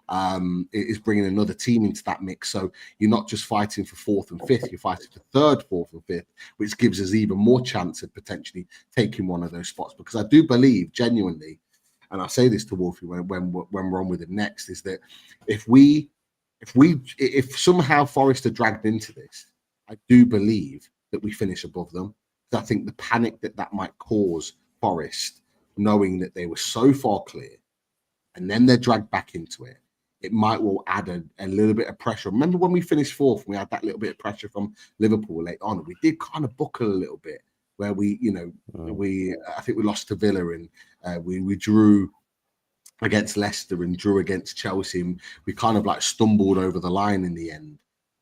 It is bringing another team into that mix. So you're not just fighting for 4th and 5th, you're fighting for 3rd, 4th and 5th, which gives us even more chance of potentially taking one of those spots. Because I do believe genuinely, and I'll say this to Wolfie when we're on with it next, is that if somehow Forest are dragged into this, I do believe that we finish above them. I think the panic that might cause Forest, knowing that they were so far clear, and then they're dragged back into it, it might well add a little bit of pressure. Remember when we finished 4th, we had that little bit of pressure from Liverpool late on. We did kind of buckle a little bit, where I think we lost to Villa, and we drew against Leicester and drew against Chelsea, and we kind of like stumbled over the line in the end.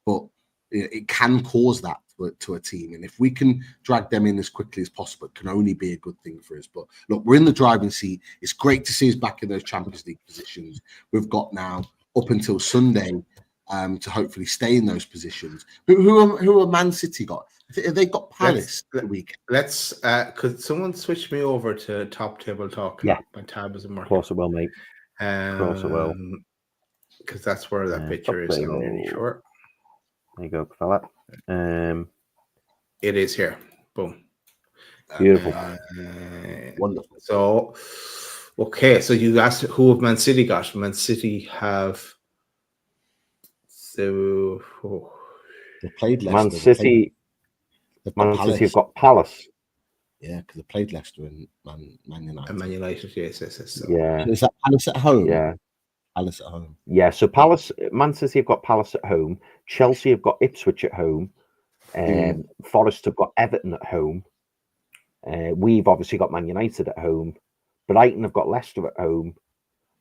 But it can cause that to a team, and if we can drag them in as quickly as possible, it can only be a good thing for us. But look, we're in the driving seat. It's great to see us back in those Champions League positions. We've got now up until Sunday to hopefully stay in those positions. Who are Man City got? Have they got Palace the weekend? Let's could someone switch me over to Top Table Talk? Yeah, my tab isn't working. Of course it will, mate. Of course it will, because that's where that picture is. I'm really sure. There you go, fella. It is here. Boom. Beautiful. Wonderful. So, okay. So you asked who have Man City got? Man City have. So they played Leicester. Man City. Man City have got Palace. Yeah, because they played Leicester and Man United. And Man United, yes. So. Yeah. Is that Palace at home? Yeah. Palace at home. Yeah, so Man City have got Palace at home. Chelsea have got Ipswich at home. Forest have got Everton at home. We've obviously got Man United at home. Brighton have got Leicester at home.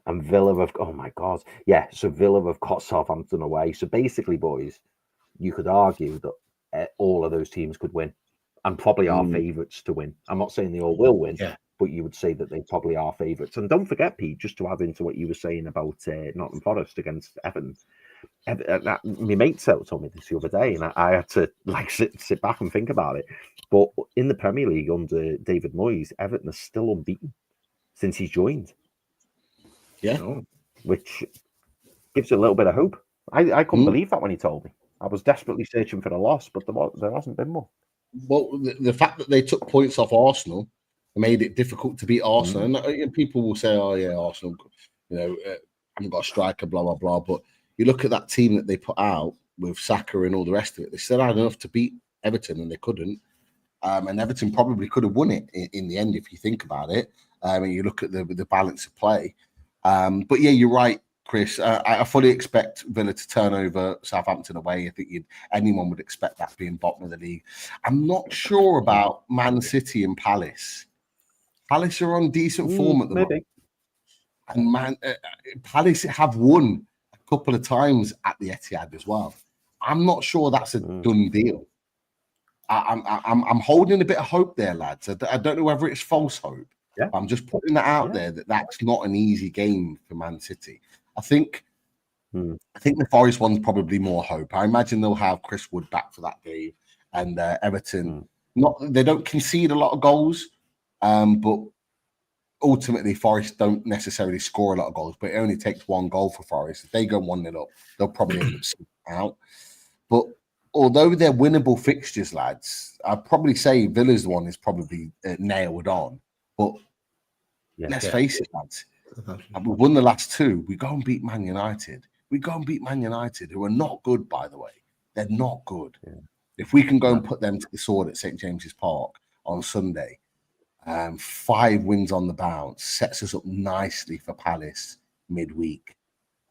And Villa have got, oh my God. Yeah, so Villa have got Southampton away. So basically, boys, you could argue that all of those teams could win and probably are favourites to win. I'm not saying they all will win. Yeah. But you would say that they probably are favourites. And don't forget, Pete, just to add into what you were saying about Nottingham Forest against Everton. My mate told me this the other day, and I had to sit back and think about it. But in the Premier League under David Moyes, Everton is still unbeaten since he's joined. Yeah. Which gives you a little bit of hope. I couldn't believe that when he told me. I was desperately searching for the loss, but there hasn't been one. Well, the fact that they took points off Arsenal made it difficult to beat Arsenal. And people will say, "Oh yeah, Arsenal, haven't got a striker, blah blah blah." But you look at that team that they put out with Saka and all the rest of it. They still had enough to beat Everton, and they couldn't. And Everton probably could have won it in the end if you think about it. And you look at the balance of play. But yeah, you're right, Chris. I fully expect Villa to turn over Southampton away. I think anyone would expect that being bottom of the league. I'm not sure about Man City and Palace. Palace are on decent form at the moment. And Palace have won a couple of times at the Etihad as well. I'm not sure that's a done deal. I'm holding a bit of hope there, lads. I don't know whether it's false hope. Yeah. I'm just putting that out there that's not an easy game for Man City. I think the Forest one's probably more hope. I imagine they'll have Chris Wood back for that game. and Everton. They don't concede a lot of goals, but ultimately Forest don't necessarily score a lot of goals. But it only takes one goal for Forest. If they go 1-0 up, they'll probably end up sitting out. But although they're winnable fixtures, lads, I'd probably say Villa's one is probably nailed on. But let's face it, lads. We've won the last 2. We go and beat Man United. Who are not good, by the way. They're not good. Yeah. If we can go and put them to the sword at St. James's Park on Sunday, 5 wins on the bounce sets us up nicely for Palace midweek.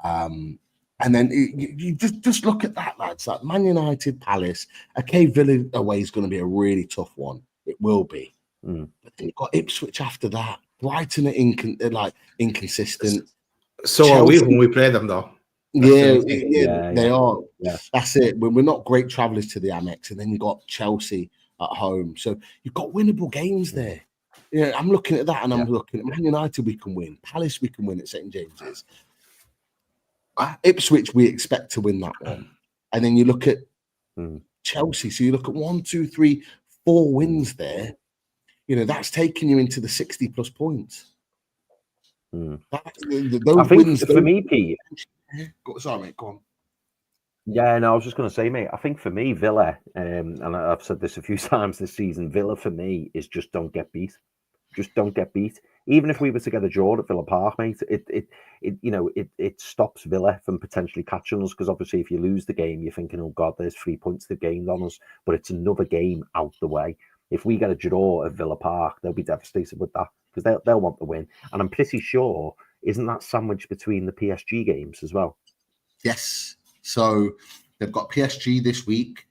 And then you just look at that, lads. Like Man United, Palace. Okay, Villa away is going to be a really tough one. It will be. But then you've got Ipswich after that. Brighton are inconsistent. So Chelsea, are we when we play them, though. Yeah, they are. Yeah. That's it. We're not great travellers to the Amex, and then you got Chelsea at home. So you've got winnable games there. Yeah, I'm looking at that, and I'm looking at Man United. We can win. Palace, we can win at St James's. Ipswich, we expect to win that one. And then you look at Chelsea. So you look at 1, 2, 3, 4 wins there. That's taking you into the 60+ points. I think for me, Pete. Sorry, mate. Go on. Yeah, no, I was just going to say, mate. I think for me, Villa, and I've said this a few times this season. Villa for me is just don't get beat. Just don't get beat. Even if we were to get a draw at Villa Park, mate, it stops Villa from potentially catching us, because obviously if you lose the game, you're thinking, oh God, there's 3 points they've gained on us. But it's another game out the way. If we get a draw at Villa Park, they'll be devastated with that, because they'll want the win. And I'm pretty sure, isn't that sandwiched between the PSG games as well? Yes. So they've got PSG this week.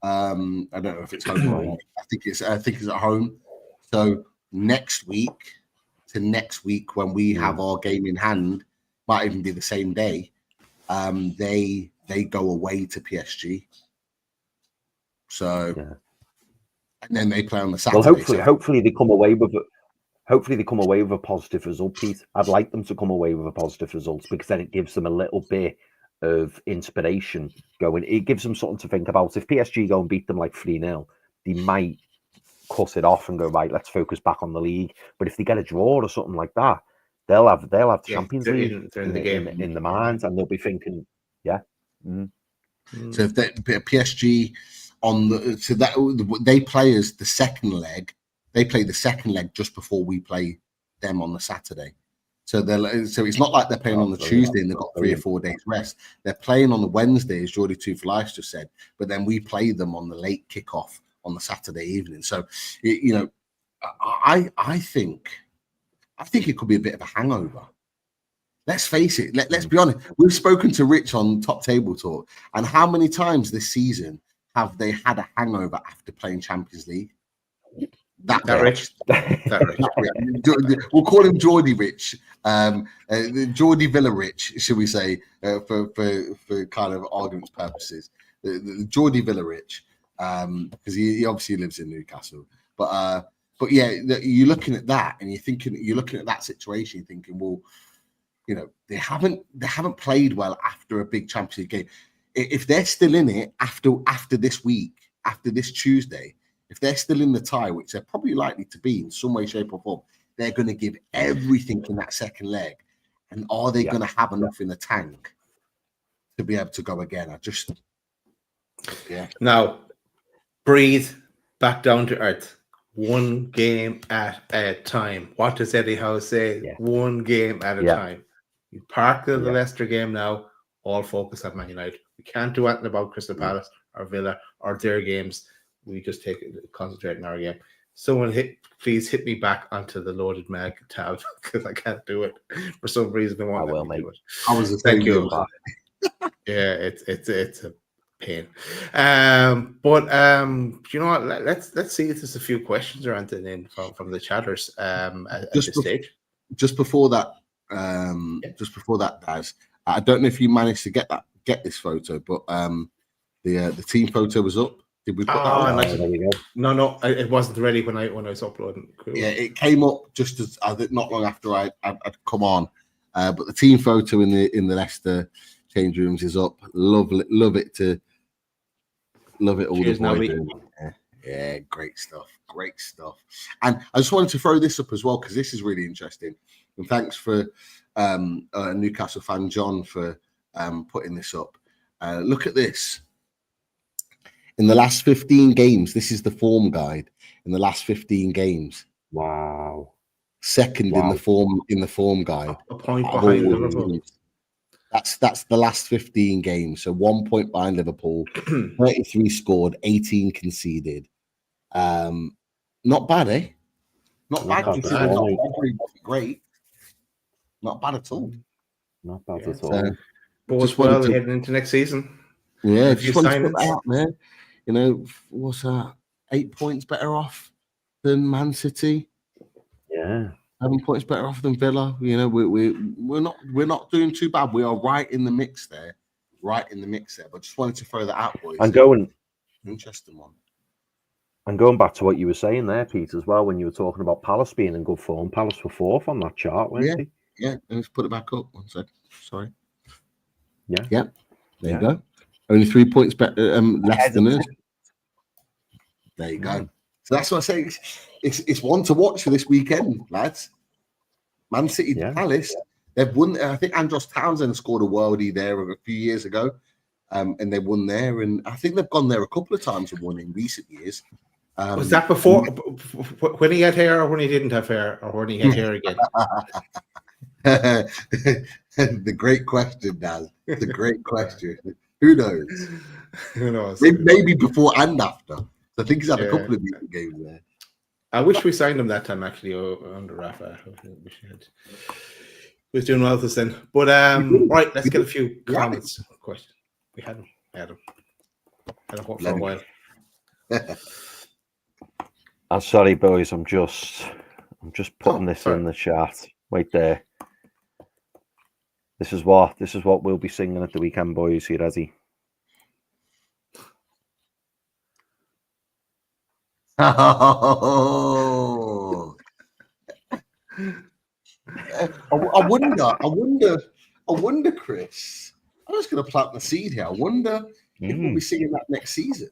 I don't know if it's home or not. I think it's at home. So next week when we have our game in hand, might even be the same day. They go away to PSG. So and then they play on the Saturday. Well, hopefully they come away with a positive result, Pete. I'd like them to come away with a positive result, because then it gives them a little bit of inspiration going. It gives them something to think about. If PSG go and beat them like 3-0, they might cut it off and go, right, let's focus back on the league. But if they get a draw or something like that, they'll have Champions League in the game in the minds, and they'll be thinking, So if PSG they play as the second leg. They play the second leg just before we play them on the Saturday. So it's not like they're playing on the Tuesday and they've got 3 or 4 days rest. They're playing on the Wednesday, as Geordie 2 for Life just said, but then we play them on the late kickoff on the Saturday evening. So I think it could be a bit of a hangover. Let's face it. Let's be honest. We've spoken to Rich on Top Table Talk, and how many times this season have they had a hangover after playing Champions League? That Rich. We'll call him Geordie Rich, Geordie Villa Rich, should we say, for kind of arguments purposes. The Geordie Villa Rich, because he obviously lives in Newcastle. But yeah, you're looking at that, and you're looking at that situation, you're thinking, well, they haven't played well after a big Champions League game. If they're still in it after this week, after this Tuesday, if they're still in the tie, which they're probably likely to be in some way, shape, or form, they're going to give everything in that second leg. And are they going to have enough in the tank to be able to go again? Now, breathe, back down to earth. One game at a time. What does Eddie Howe say? Yeah. One game at a time. You park the Leicester game now, all focus on Man United. We can't do anything about Crystal Palace or Villa or their games. We just concentrate on our game. Someone please hit me back onto the loaded mag tab, because I can't do it for some reason. I will, mate. Thank you. Yeah, it's a pain. But you know what? Let's see if there's a few questions around in from the chatters at this stage. Just before that, Daz, I don't know if you managed to get this photo, but the team photo was up. Did we put that on? There you go. No, it wasn't ready when I was uploading. Cool. Yeah, it came up just as not long after I'd come on. But the team photo in the Leicester change rooms is up. Love it all. Cheers, the boys. Yeah, great stuff. Great stuff. And I just wanted to throw this up as well because this is really interesting. And thanks for Newcastle fan John for putting this up. Look at this. In the last 15 games, this is the form guide. In the last 15 games, Wow. Second in the form guide. A point behind Liverpool. That's the last 15 games. So 1 point behind Liverpool, 33 scored, 18 conceded. Not bad, eh? Not bad. Great. Not bad at all. Not bad at all. Both well heading into next season. Yeah, just want to put that out there. You know, what's that? 8 points better off than Man City. Yeah. 7 points better off than Villa. You know, we're not doing too bad. We are right in the mix there. But just wanted to throw that out, boys. Interesting one. And going back to what you were saying there, Pete, as well, when you were talking about Palace being in good form, Palace were fourth on that chart, weren't they? Yeah. Let's put it back up. 1 sec. Sorry. Yeah. There you go. Only 3 points better, less than us. There you go. So that's what I say. It's one to watch for this weekend, lads. Man City, Palace. They've won. I think Andros Townsend scored a worldie there a few years ago, and they won there. And I think they've gone there a couple of times and won in recent years. Was that before when he had hair, or when he didn't have hair, or when he had hair again? The great question, Daz. The great question. Who knows? Who knows? Maybe before and after. I think he's had a couple of decent games there. I wish we signed him that time, actually, under Rafa. We was doing well with us then. But right, let's get a few comments. Questions. We had him. Had him for a while. I'm sorry, boys. I'm just putting this in the chat. Wait there. This is what we'll be singing at the weekend, boys. You ready? Oh. I wonder, Chris. I'm just going to plant the seed here. I wonder if we'll be singing that next season.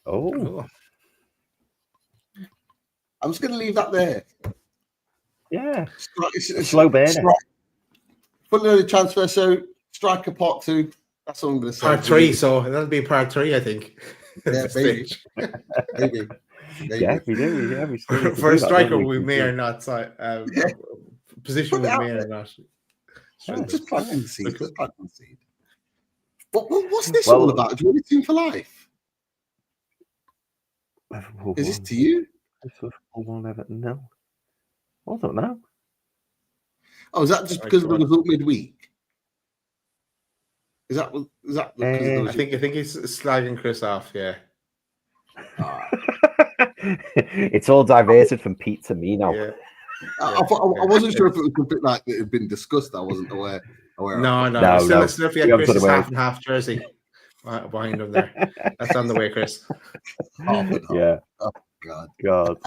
Oh. I'm just going to leave that there. Yeah. It's slow burn. Full load of transfer. So striker part 2. That's all I'm going to say. Part 3. So that'll be part 3, I think. Yeah, maybe. Maybe. Yeah, we do. Yeah, we still for a striker, we may or not position we may or not. Just planting the seed. What's this all about? Do you want a team for life? Is this to you? No. I don't know. Oh, is that just because of the result midweek? Is that I think he's slagging Chris off, yeah. It's all diverted from Pete to me now. Yeah. I wasn't sure if it was something like it had been discussed. I wasn't aware. No. Still if you had Chris's half and half jersey behind him there. That's on the way, Chris. Yeah. Oh God.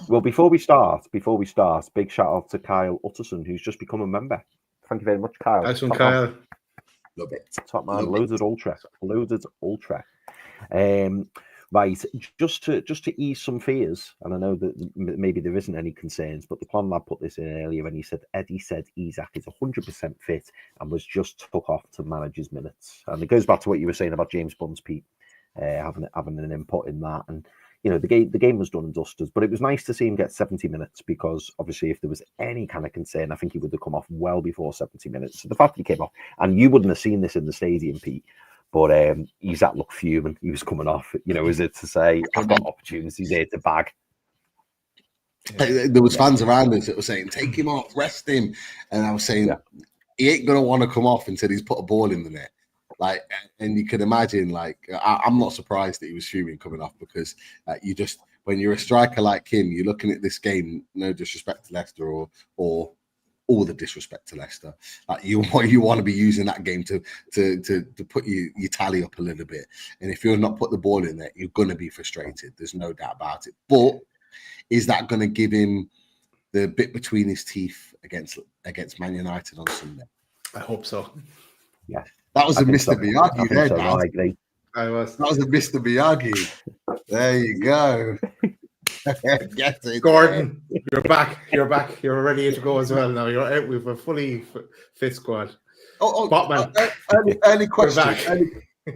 Well, before we start, big shout out to Kyle Utterson, who's just become a member. Thank you very much, Kyle. Nice one, Kyle. Love it. Top man, loaded ultra. Right, just to ease some fears, and I know that maybe there isn't any concerns, but the plan lad put this in earlier, and he said Eddie said Isak is 100% fit and was just took off to manage his minutes, and it goes back to what you were saying about James Bunce, Pete, having an input in that, and you know the game was done and dusted, but it was nice to see him get 70 minutes because obviously if there was any kind of concern, I think he would have come off well before 70 minutes. So the fact he came off, and you wouldn't have seen this in the stadium, Pete. But Isak looked fuming. He was coming off. You know, is it to say I've got opportunities here to bag? There was fans around us that were saying, "Take him off, rest him," and I was saying, "He ain't gonna want to come off until he's put a ball in the net." Like, and you can imagine, like, I'm not surprised that he was fuming coming off because you just when you're a striker like him, you're looking at this game. No disrespect to Leicester or all the disrespect to Leicester. Like you want to be using that game to put your tally up a little bit. And if you're not put the ball in there, you're going to be frustrated. There's no doubt about it. But is that going to give him the bit between his teeth against Man United on Sunday? I hope so. Yeah. That was a Mr. Miyagi there, I I was. That was a Mr. Miyagi. There you go. Get it, Gordon, you're back. You're back. You're ready to go as well now. You're out. We've a fully fit squad. Botman. Early question. back.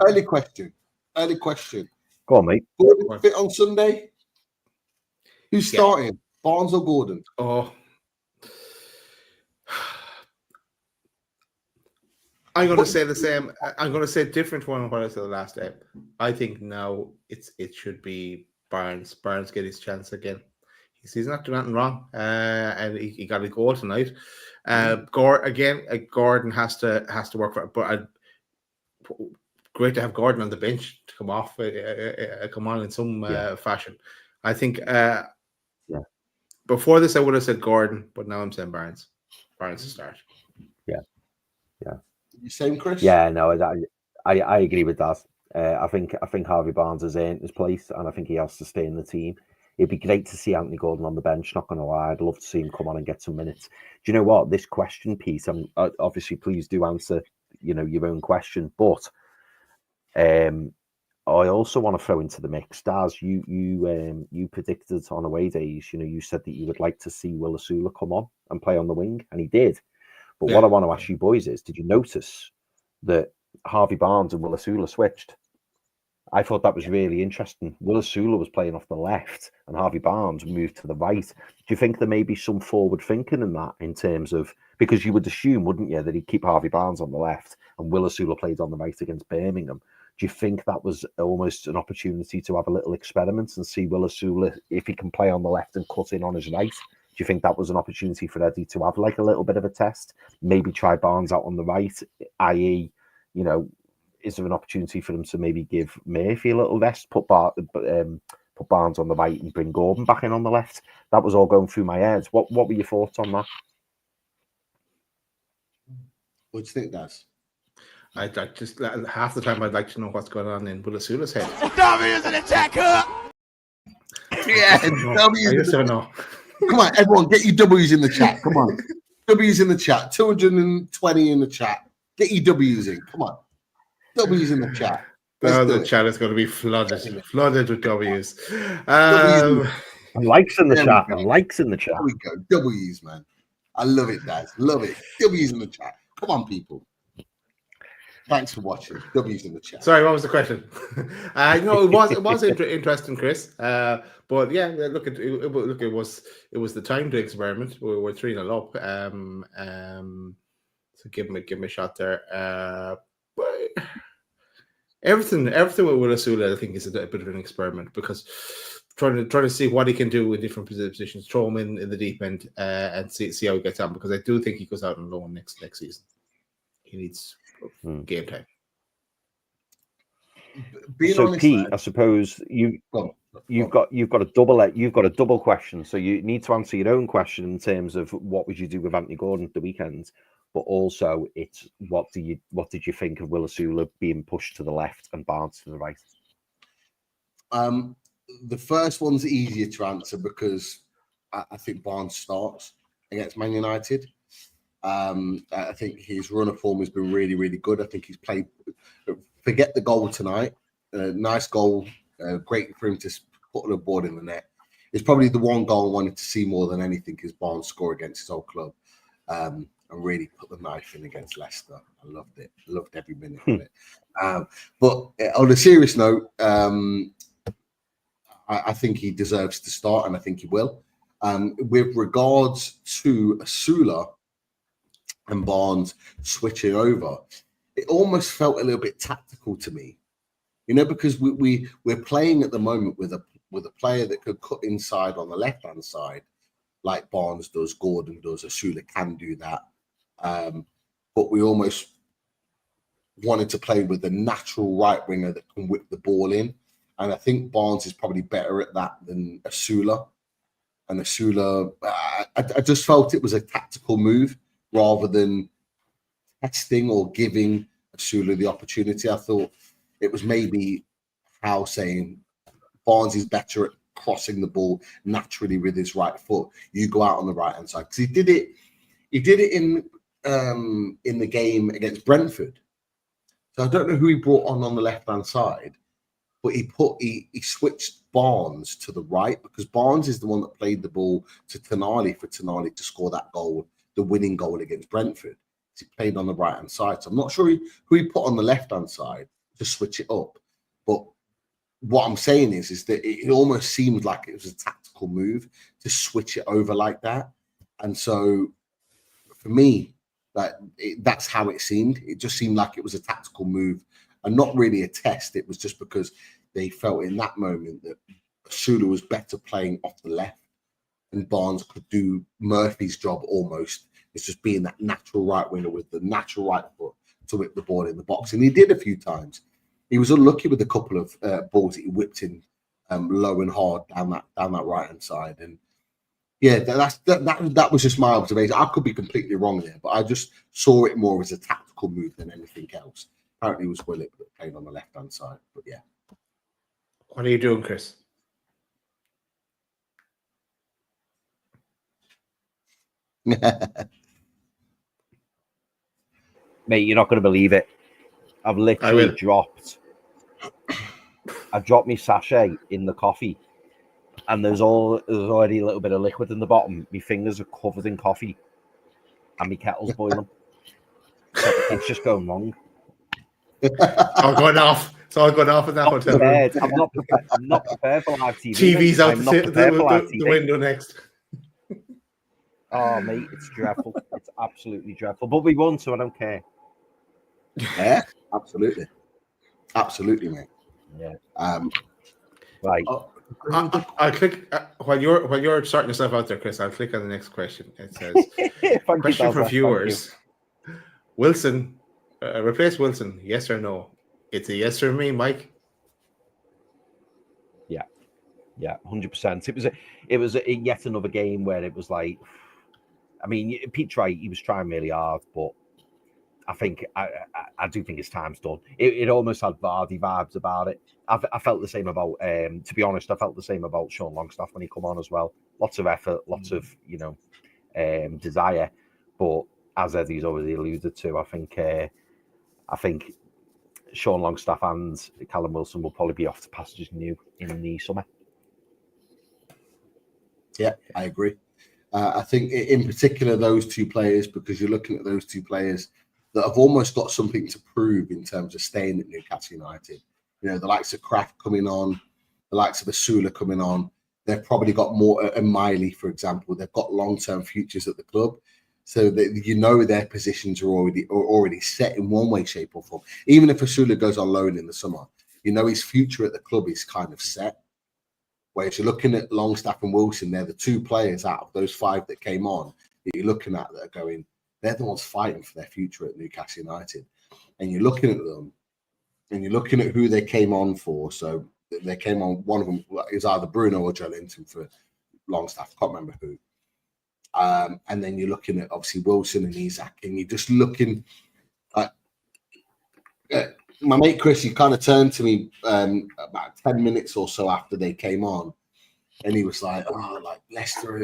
Early question. Early question. Go on, mate. Gordon fit on Sunday? Who's starting? Barnes or Gordon? Oh. I'm going to say the same. I'm going to say different one what I said the last time. I think now it should be Barnes. Barnes get his chance again. He's not doing nothing wrong, and he got a goal tonight. Gordon has to work for it, but great to have Gordon on the bench to come off, come on in some fashion. I think before this I would have said Gordon, but now I'm saying Barnes. Barnes to start. Yeah. You same, Chris? Yeah, no, I agree with that. I think Harvey Barnes has earned his place, and I think he has to stay in the team. It'd be great to see Anthony Gordon on the bench. Not going to lie, I'd love to see him come on and get some minutes. Do you know what? This question piece, obviously, please do answer, your own question. But I also want to throw into the mix, Daz. You predicted on away days. You said that you would like to see Will Asula come on and play on the wing, and he did. But what I want to ask you boys is, did you notice that Harvey Barnes and Will Asula switched? I thought that was really interesting. Will Asula was playing off the left and Harvey Barnes moved to the right. Do you think there may be some forward thinking in that, in terms of, because you would assume, wouldn't you, that he'd keep Harvey Barnes on the left and Will Asula played on the right against Birmingham? Do you think that was almost an opportunity to have a little experiment and see Will Asula, if he can play on the left and cut in on his right? Do you think that was an opportunity for Eddie to have like a little bit of a test? Maybe try Barnes out on the right, i.e., is there an opportunity for them to maybe give Murphy a little rest, put Barnes on the right and bring Gordon back in on the left? That was all going through my head. What were your thoughts on that? What do you think, Daz? I'd like just half the time I'd like to know what's going on in Will Asula's head. Tommy is an attacker. Yeah, I just don't know. Come on, everyone, get your W's in the chat. Come on. W's in the chat. 220 in the chat. Get your W's in. Come on. W's in the chat. The chat is going to be flooded with W's. And likes in the chat. And likes in the chat. There we go. W's, man. I love it, Daz. Love it. W's in the chat. Come on, people. Thanks for watching. W's in the chat. Sorry, what was the question? It was interesting, Chris. But yeah, look, it was the time to experiment. We're 3-0 up. So give him a shot there. But everything with Will Asula, I think, is a bit of an experiment, because trying to see what he can do in different positions, throw him in the deep end, and see how he gets on. Because I do think he goes out on loan next season. He needs game time. So honest, Pete, I suppose you've got a double question. So you need to answer your own question in terms of what would you do with Anthony Gordon at the weekend, but also it's what did you think of Will Asula being pushed to the left and Barnes to the right? The first one's easier to answer because I think Barnes starts against Man United. I think his run of form has been really, really good. I think he's played. Forget the goal tonight. Nice goal. Great for him to put on a board in the net. It's probably the one goal I wanted to see more than anything is Barnes score against his old club. And really put the knife in against Leicester. I loved it. Loved every minute of it. But on a serious note, I think he deserves to start, and I think he will. With regards to Asula and Barnes switching over, it almost felt a little bit tactical to me, because we're playing at the moment with a player that could cut inside on the left hand side, like Barnes does, Gordon does, Asula can do that, but we almost wanted to play with the natural right winger that can whip the ball in, and I think Barnes is probably better at that than Asula. And Asula, I just felt it was a tactical move rather than testing or giving Asula the opportunity. I thought it was maybe Howe saying Barnes is better at crossing the ball naturally with his right foot. You go out on the right hand side, because he did it in the game against Brentford. So I don't know who he brought on the left-hand side, but he switched Barnes to the right because Barnes is the one that played the ball to Tonali for Tonali to score that goal, the winning goal against Brentford. He played on the right-hand side. So I'm not sure who he put on the left-hand side to switch it up. But what I'm saying is that it almost seemed like it was a tactical move to switch it over like that. And so for me, that's how it seemed. It just seemed like it was a tactical move and not really a test. It was just because they felt in that moment that Sula was better playing off the left and Barnes could do Murphy's job almost. It's just being that natural right winger with the natural right foot to whip the ball in the box. And he did a few times. He was unlucky with a couple of balls that he whipped in low and hard down that right-hand side. And yeah, that was just my observation. I could be completely wrong there, but I just saw it more as a tactical move than anything else. Apparently it was Willett that played on the left-hand side, but yeah. What are you doing, Chris? Mate, you're not going to believe it. I've literally dropped my sachet in the coffee, and there's already a little bit of liquid in the bottom. My fingers are covered in coffee, and my kettle's boiling. So it's just going wrong. It's all going off. It's all going off in that hotel room. I'm not prepared for live TV. TV's out the window next. Oh, mate, it's dreadful. It's absolutely dreadful. But we won, so I don't care. Yeah, absolutely. Absolutely, mate. Yeah. Right. I'll click while you're starting yourself out there, Chris. I'll click on the next question. It says question for viewers. Wilson, replace Wilson, yes or no? It's a yes or me, Mike. Yeah, 100%. It was a yet another game where it was like, I mean, Pete's right. He was trying really hard, but I think I do think his time's done. It almost had Vardy vibes about it. I felt the same about, to be honest, I felt the same about Sean Longstaff when he come on as well. Lots of effort, lots of desire, but as Eddie's already alluded to, I think Sean Longstaff and Callum Wilson will probably be off to pastures new in the summer. Yeah, I agree. I think in particular those two players, because you're looking at those two players that have almost got something to prove in terms of staying at Newcastle United. You know, the likes of Kraft coming on, the likes of Asula coming on. They've probably got more, and Miley, for example. They've got long-term futures at the club, so that you know their positions are already set in one way, shape, or form. Even if Asula goes on loan in the summer, you know his future at the club is kind of set. Whereas you're looking at Longstaff and Wilson, they're the two players out of those five that came on that you're looking at that are going, they're the ones fighting for their future at Newcastle United. And you're looking at them and you're looking at who they came on for. So they came on, one of them is either Bruno or Joelinton for Longstaff, can't remember who. And then you're looking at obviously Wilson and Isak, and you're just looking at my mate Chris. He kind of turned to me about 10 minutes or so after they came on, and he was like, "Oh, like Leicester,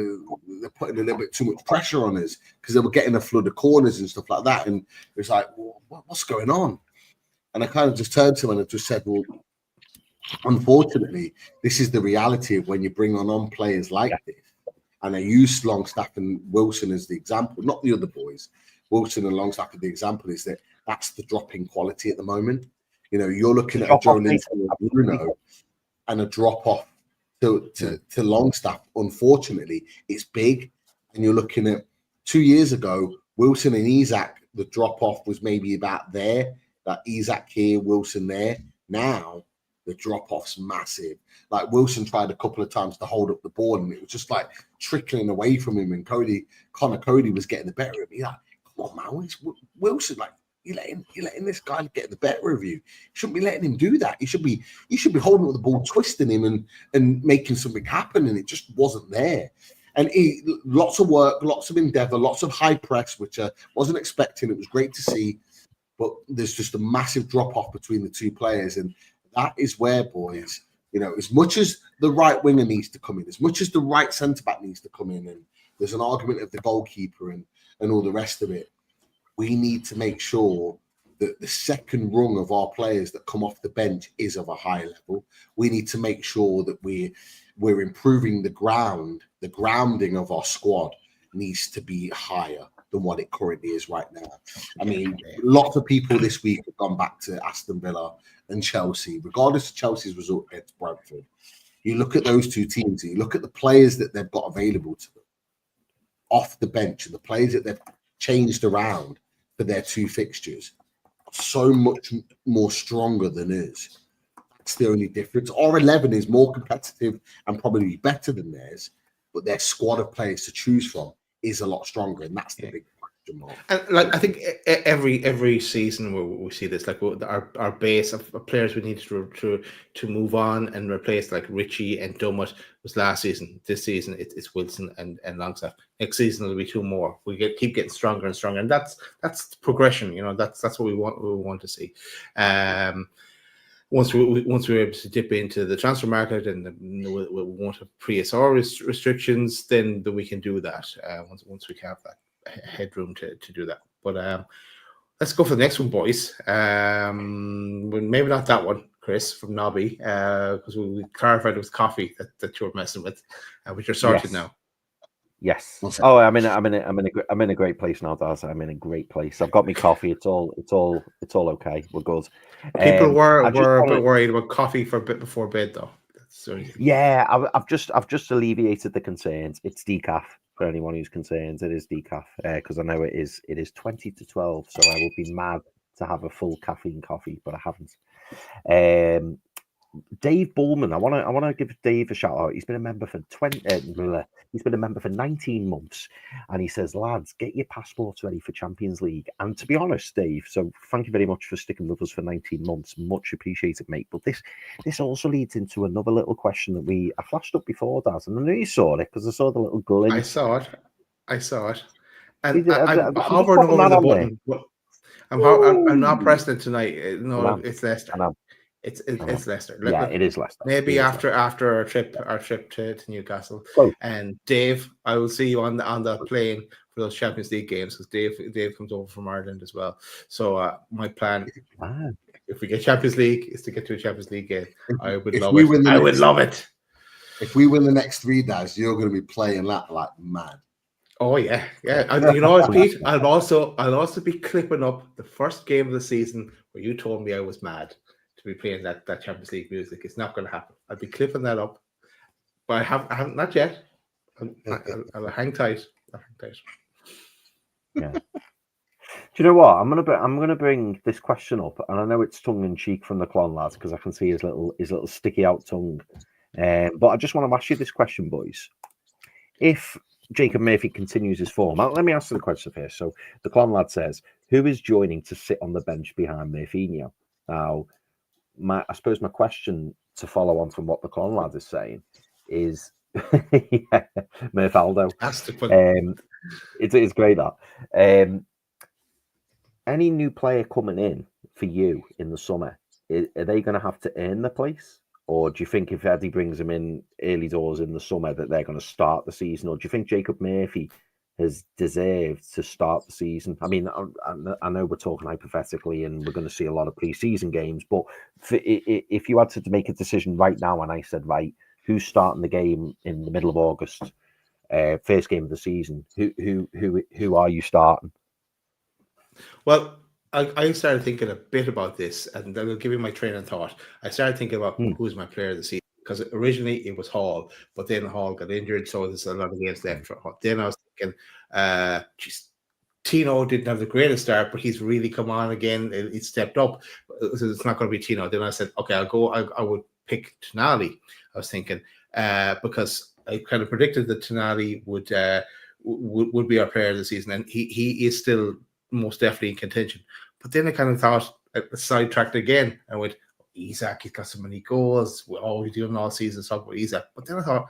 they're putting a little bit too much pressure on us because they were getting a flood of corners and stuff like that." And it was like, well, "What's going on?" And I kind of just turned to him and I just said, "Well, unfortunately, this is the reality of when you bring on players like this." And I used Longstaff and Wilson as the example, not the other boys. Wilson and Longstaff as the example is that that's the drop in quality at the moment. You know, you're looking at a Joelinton and Bruno and a drop off to Longstaff. Unfortunately, it's big. And you're looking at 2 years ago, Wilson and Isak, the drop off was maybe about there, that Isak here, Wilson there. Now, the drop-off's massive. Like Wilson tried a couple of times to hold up the ball and it was just like trickling away from him, and Connor Cody was getting the better of him. You're like, come on, man, it's Wilson, like you're letting this guy get the better of you. You shouldn't be letting him do that. You should be holding up the ball, twisting him and making something happen, and it just wasn't there. And lots of work, lots of endeavour, lots of high press, which I wasn't expecting. It was great to see, but there's just a massive drop-off between the two players, and that is where, boys, you know, as much as the right winger needs to come in, as much as the right centre-back needs to come in, and there's an argument of the goalkeeper and all the rest of it, we need to make sure the second rung of our players that come off the bench is of a high level. We need to make sure that we're improving the grounding of our squad needs to be higher than what it currently is right now. I mean, lots of people this week have gone back to Aston Villa and Chelsea, regardless of Chelsea's result against Brentford. You look at those two teams, and you look at the players that they've got available to them off the bench and the players that they've changed around for their two fixtures, so much more stronger than us. That's the only difference. Our 11 is more competitive and probably better than theirs, but their squad of players to choose from is a lot stronger, and that's the big question mark. And like I think every season we see this, like our base of players we need to move on and replace, like Richie and Dummett was last season. This season it's Wilson and Longstaff. Next season it'll be two more. We keep getting stronger and stronger, and that's progression. You know, that's what we want to see. Once we're able to dip into the transfer market and we won't have PSR restrictions, then we can do that. Once we have that headroom to do that. But let's go for the next one, boys. Maybe not that one, Chris from Nobby, because we clarified it was coffee that you were messing with, which you're sorted now. Yes. Oh, I'm in a great place now, Daz. I'm in a great place. I've got my coffee. It's all okay. We're good. People were a bit worried about coffee for a bit before bed, though. Yeah, I've just alleviated the concerns. It's decaf for anyone who's concerned. It is decaf because I know it is 20 to 12, so I would be mad to have a full caffeine coffee, but I haven't. Dave Bullman, I want to give Dave a shout out. He's been a member for 19 months, and he says, lads, get your passports ready for Champions League. And to be honest, Dave, so thank you very much for sticking with us for 19 months. Much appreciated, mate. But this also leads into another little question that I flashed up before, Daz, and I know you saw it because I saw the little glint. I saw it. And I'm hovering over the button. I'm not pressing it tonight. No, it's Leicester. It's Leicester. Yeah, it is Leicester. Maybe after our trip to Newcastle. Oh. And Dave, I will see you on the plane for those Champions League games because Dave comes over from Ireland as well. So my plan, if we get Champions League, is to get to a Champions League game. I would love it. If we win the next 3 days, you're going to be playing that like mad. Oh yeah. And you know what, Pete? I'll also be clipping up the first game of the season where you told me I was mad to be playing that Champions League music. It's not going to happen. I'll be clipping that up, but I haven't not yet. I'll hang tight. Yeah. Do you know what? I'm gonna bring this question up, and I know it's tongue in cheek from the Clon lads because I can see his little sticky out tongue. But I just want to ask you this question, boys. If Jacob Murphy continues his form, let me answer the question first. So the Clon lad says, who is joining to sit on the bench behind Murphinho? Now, I suppose my question to follow on from what the Clon lad is saying is, Murphaldo. It's great that. Any new player coming in for you in the summer, are they going to have to earn the place? Or do you think if Eddie brings them in early doors in the summer that they're going to start the season? Or do you think Jacob Murphy has deserved to start the season? I mean, I know we're talking hypothetically and we're going to see a lot of pre-season games, but if you had to make a decision right now and I said, right, who's starting the game in the middle of August, first game of the season, who are you starting? Well, I started thinking a bit about this, and I'll give you my train of thought. I started thinking about who's my player of the season, because originally it was Hall, but then Hall got injured, so there's a lot of games left for Hall. Then I was thinking, Tino didn't have the greatest start, but he's really come on again. He stepped up, so it's not going to be Tino. Then I said, okay, I would pick Tonali. I was thinking because I kind of predicted that Tonali would be our player of the season, and he is still most definitely in contention. But then I kind of thought, sidetracked again. I went, Isak, he's got so many goals. We're always doing all season talk about Isak. But then I thought,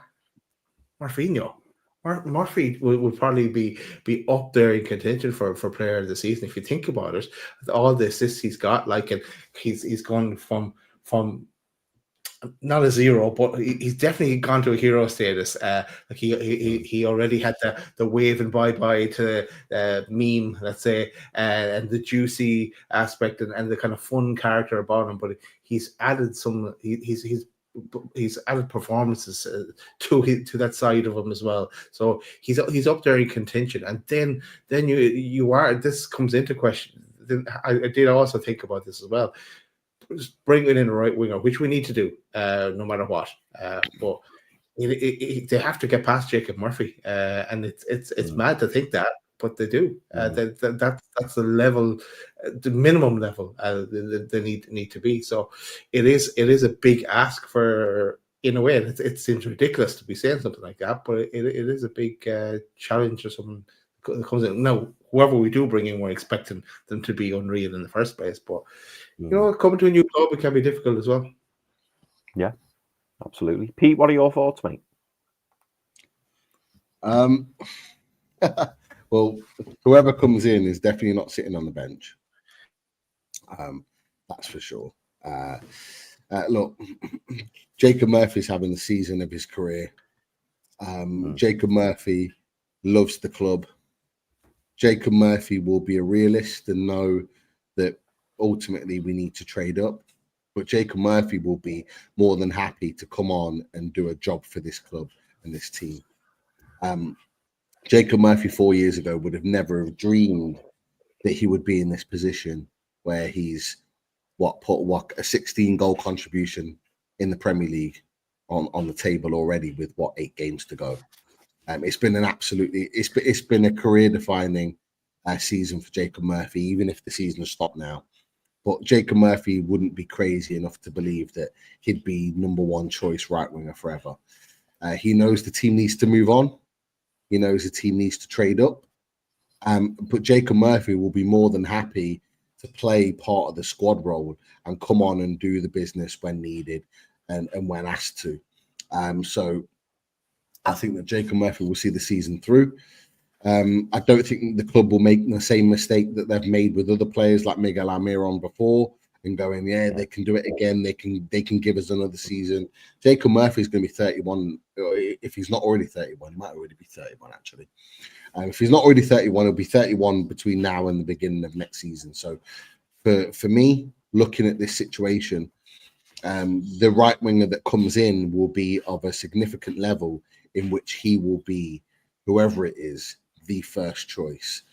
Murphy would probably be up there in contention for player of the season. If you think about it, all the assists he's got, like, and he's gone from not a zero, but he's definitely gone to a hero status. Like he already had the wave and bye to meme, let's say, and the juicy aspect and the kind of fun character about him. But he's added some. He's added performances to that side of him as well. So he's up there in contention. And then you are. This comes into question. Then I did also think about this as well. Bringing in a right winger, which we need to do, no matter what. But they have to get past Jacob Murphy, and it's mad to think that, but they do. That's the level, the minimum level they need to be. So it is a big ask for, in a way. It seems ridiculous to be saying something like that, but it is a big challenge or something that comes in. Now, whoever we do bring in, we're expecting them to be unreal in the first place, but. Coming to a new club, it can be difficult as well. Yeah, absolutely. Pete, what are your thoughts, mate? Well, whoever comes in is definitely not sitting on the bench. That's for sure. Look, Jacob Murphy's having the season of his career. Jacob Murphy loves the club. Jacob Murphy will be a realist and know that ultimately we need to trade up, but Jacob Murphy will be more than happy to come on and do a job for this club and this team. Jacob Murphy 4 years ago would have never dreamed that he would be in this position where he's put a 16 goal contribution in the Premier League on the table already with 8 games to go. It's been it's been a career defining season for Jacob Murphy, even if the season has stopped now. But Jacob Murphy wouldn't be crazy enough to believe that he'd be number one choice right winger forever. He knows the team needs to move on. He knows the team needs to trade up. But Jacob Murphy will be more than happy to play part of the squad role and come on and do the business when needed and when asked to. So I think that Jacob Murphy will see the season through. I don't think the club will make the same mistake that they've made with other players like Miguel Almiron before and going, they can do it again. They can give us another season. Jacob Murphy is going to be 31. If he's not already 31, he might already be 31 actually. If he's not already 31, he'll be 31 between now and the beginning of next season. So for me, looking at this situation, the right winger that comes in will be of a significant level in which he will be, whoever it is, the first choice.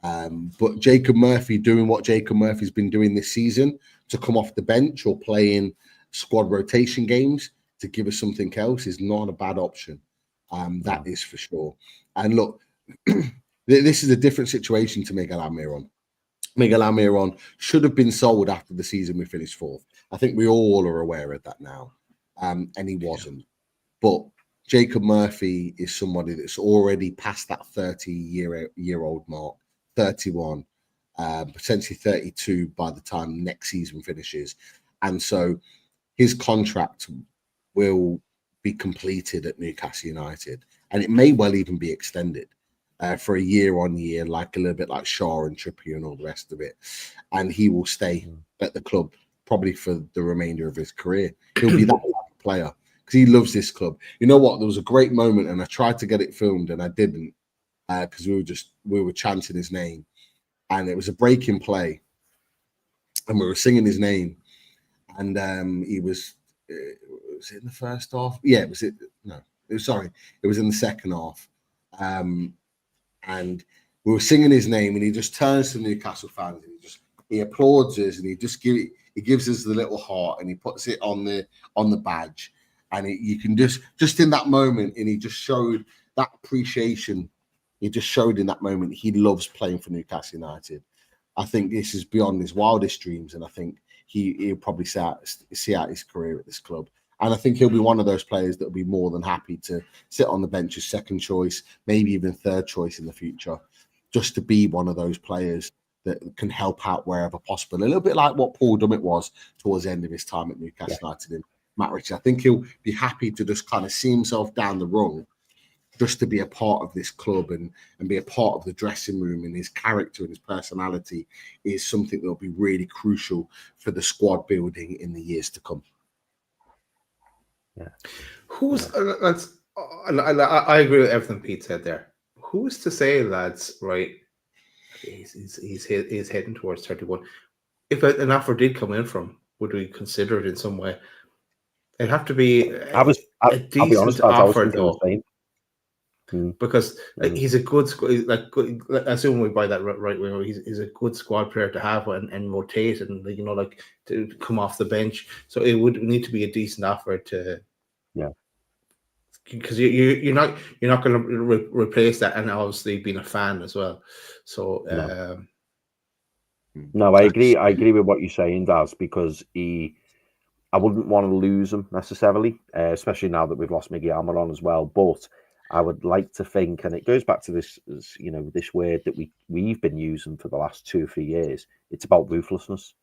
But Jacob Murphy doing what Jacob Murphy's been doing this season, to come off the bench or play in squad rotation games to give us something else, is not a bad option. That is for sure. And look, this is a different situation to Miguel Almiron. Miguel Almiron should have been sold after the season we finished fourth. I think we all are aware of that now. And he wasn't. But Jacob Murphy is somebody that's already past that 30-year-old mark, 31, potentially 32 by the time next season finishes. And so his contract will be completed at Newcastle United. And it may well even be extended for a year on year, like a little bit like Shaw and Trippier and all the rest of it. And he will stay at the club probably for the remainder of his career. He'll be that type of player, because he loves this club. You know what? There was a great moment, and I tried to get it filmed, and I didn't, because we were chanting his name, and it was a breaking play, and we were singing his name, and he was it in the first half? Yeah, it was in the second half, and we were singing his name, and he just turns to the Newcastle fans, and he applauds us, and he gives us the little heart, and he puts it on the badge. And you can just in that moment, and he just showed that appreciation. He just showed in that moment he loves playing for Newcastle United. I think this is beyond his wildest dreams, and I think he'll probably see out his career at this club. And I think he'll be one of those players that will be more than happy to sit on the bench as second choice, maybe even third choice in the future, just to be one of those players that can help out wherever possible. A little bit like what Paul Dummett was towards the end of his time at Newcastle United in Matt Ritchie. I think he'll be happy to just kind of see himself down the rung, just to be a part of this club and be a part of the dressing room, and his character and his personality is something that will be really crucial for the squad building in the years to come. Yeah. Who's I agree with everything Pete said there. Who's to say, lads? Right, he's heading towards 31. If an offer did come in from, would we consider it in some way? It'd have to be I'll be honest, decent lads, I was offer thinking though. the same. Because he's a good assume we buy that right winger. He's a good squad player to have and rotate and to come off the bench. So it would need to be a decent offer to, because you're not going to replace that, and obviously being a fan as well. So no, I agree with what you're saying, Daz, because I wouldn't want to lose him necessarily, especially now that we've lost Miggy Almiron as well. But I would like to think, and it goes back to this, this word that we've been using for the last 2 or 3 years. It's about ruthlessness,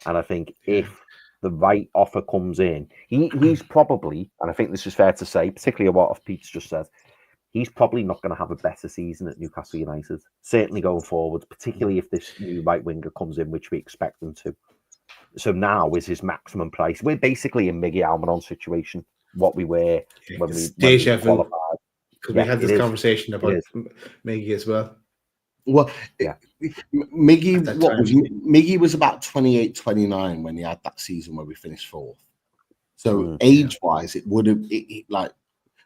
and I think if the right offer comes in, he's probably, and I think this is fair to say, particularly what Pete's just said, he's probably not going to have a better season at Newcastle United. Certainly going forward, particularly if this new right winger comes in, which we expect them to. So now is his maximum price. We're basically in Miggy Almiron situation, what we were when we qualified. Because we had this conversation about Miggy as well. Well, Miggy was about 28, 29 when he had that season where we finished 4th. So age-wise, it would have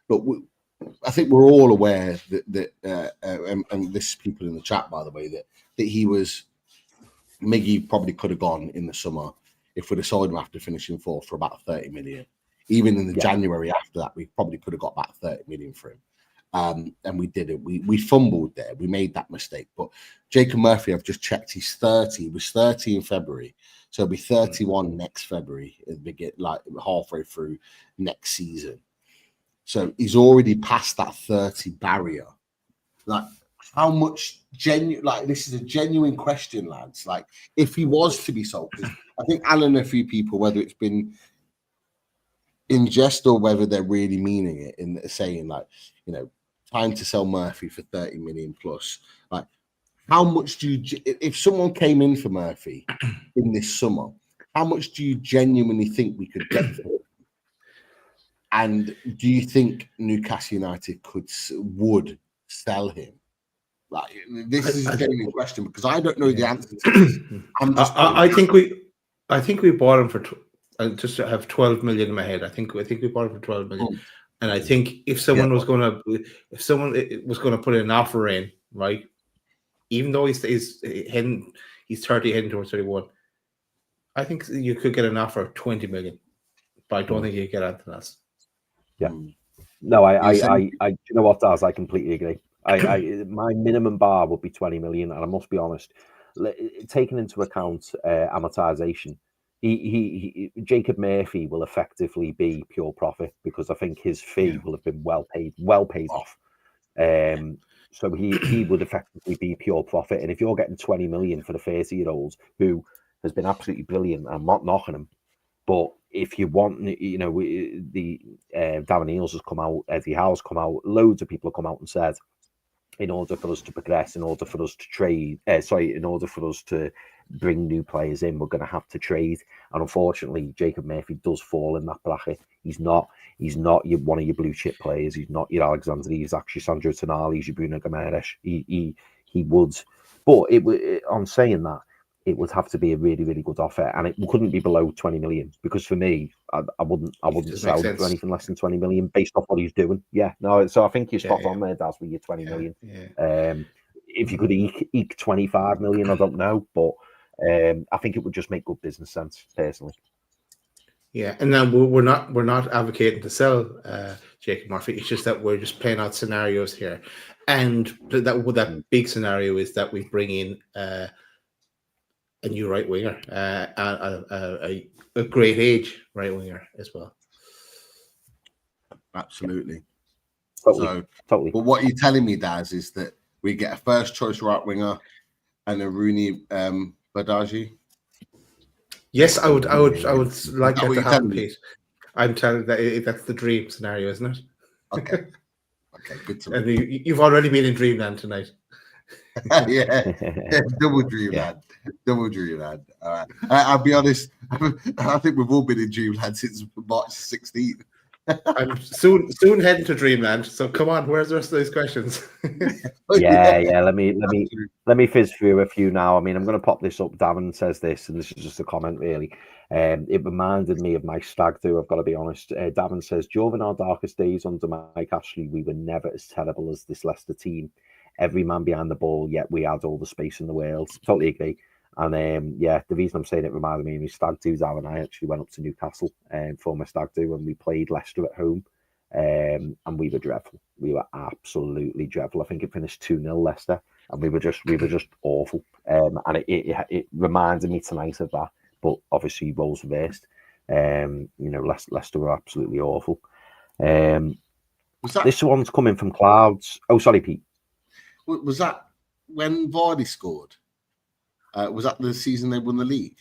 but I think we're all aware that and this is people in the chat, by the way, that he was. Miggy probably could have gone in the summer if we'd have sold him after finishing 4th for about 30 million. Even in the January after that, we probably could have got about 30 million for him. And we didn't. We fumbled there. We made that mistake. But Jacob Murphy, I've just checked, he's 30. He was 30 in February. So he'll be 31 next February, halfway through next season. So he's already past that 30 barrier. How much this is a genuine question, lads. If he was to be sold, I think Alan and a few people, whether it's been in jest or whether they're really meaning it in saying time to sell Murphy for 30 million plus. How much do you, if someone came in for Murphy in this summer, how much do you genuinely think we could get for him? And do you think Newcastle United would sell him? This is a genuine question because I don't know the answer to this. I think we bought him for. I just have 12 million in my head. I think we bought him for 12 million, and I think if someone was going to put an offer in, right, even though he's 30 heading towards 31, I think you could get an offer of 20 million, but I don't think you get anything else. Yeah, no, I you know what, Daz, I completely agree. My minimum bar would be 20 million, and I must be honest, taking into account amortization, Jacob Murphy will effectively be pure profit because I think his fee will have been well paid off. So he would effectively be pure profit. And if you're getting 20 million for the 30-year-old who has been absolutely brilliant, I'm not knocking him, but if you want, the Darren Eales has come out, Eddie Howe's come out, loads of people have come out and said, in order for us to progress, in order for us to trade, in order for us to bring new players in, we're going to have to trade. And unfortunately, Jacob Murphy does fall in that bracket. He's not one of your blue chip players. He's not your Alexander Isak, your Sandro Tonali, he's your Bruno Guimarães. He would, but on saying that, it would have to be a really, really good offer, and it couldn't be below 20 million because for me, I wouldn't sell for anything less than 20 million based off what he's doing. Yeah, no, so I think you're spot on there, Daz, with your 20 million. Yeah. If you could eke 25 million, I don't know, but I think it would just make good business sense, personally. Yeah, and then we're not advocating to sell Jacob Murphy. It's just that we're just playing out scenarios here, and that big scenario is that we bring in a new right winger, a great age right winger as well. Absolutely. Totally. But what you're telling me, Daz, is that we get a first choice right winger and a Rooney Badaji. Yes, I would like that to happen, Pete. I'm telling that that's the dream scenario, isn't it? Okay, good to know. And you've already been in Dreamland tonight. yeah, double Dreamland. Double Dreamland. All right. I'll be honest. I think we've all been in Dreamland since March 16th. I'm soon heading to Dreamland. So come on, where's the rest of these questions? Yeah. Let me fizz through a few now. I mean, I'm going to pop this up. Davin says this, and this is just a comment, really. It reminded me of my stag do. I've got to be honest. Davin says, during our darkest days under Mike Ashley, we were never as terrible as this Leicester team. Every man behind the ball, yet we had all the space in the world. Totally agree. And the reason I'm saying it reminded me of my stag do, Davin, I actually went up to Newcastle for my stag do, and we played Leicester at home. And we were dreadful. We were absolutely dreadful. I think it finished 2-0 Leicester, and we were just awful. And it reminded me tonight of that. But obviously, roles reversed. Leicester were absolutely awful. This one's coming from Clouds. Oh, sorry, Pete. Was that when Vardy scored? Was that the season they won the league?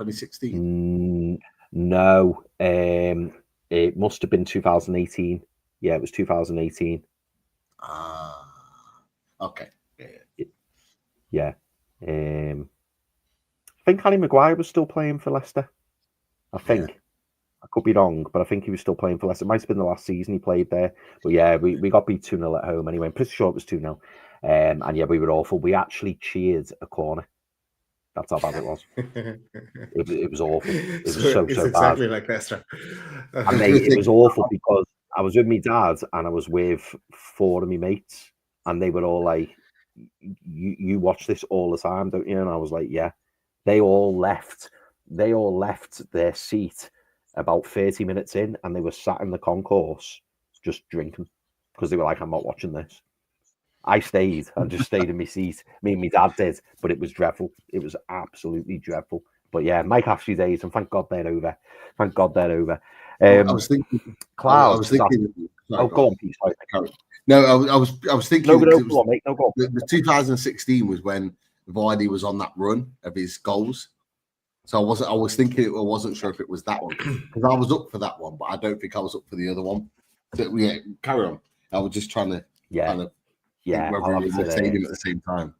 2016? No. It must have been 2018. Yeah, it was 2018. Okay. Yeah. I think Harry Maguire was still playing for Leicester. I think. Yeah. I could be wrong, but I think he was still playing for Leicester. It might have been the last season he played there. But yeah, we got beat 2-0 at home anyway. I'm pretty sure it was 2-0. And yeah, we were awful. We actually cheered a corner. That's how bad it was. It was awful. It was so exactly bad. Like Leicester. And mate, it was awful because I was with my dad and I was with 4 of my mates, and they were all like, "You watch this all the time, don't you?" And I was like, "Yeah." They all left their seat about 30 minutes in, and they were sat in the concourse just drinking because they were like, "I'm not watching this." I stayed and just stayed in my seat. Me and my dad did, but it was dreadful. It was absolutely dreadful. But yeah, Mike Ashley days, and thank God they're over. Thank God they're over. I was thinking. Clouds. I was thinking. Sorry, go on, Pete. Sorry. No, I was thinking. No, go on, mate. No, go on. The 2016 was when Vardy was on that run of his goals. So I wasn't sure if it was that one because I was up for that one, but I don't think I was up for the other one. So, yeah, carry on. I was just trying to. Whether it was the same at the same time.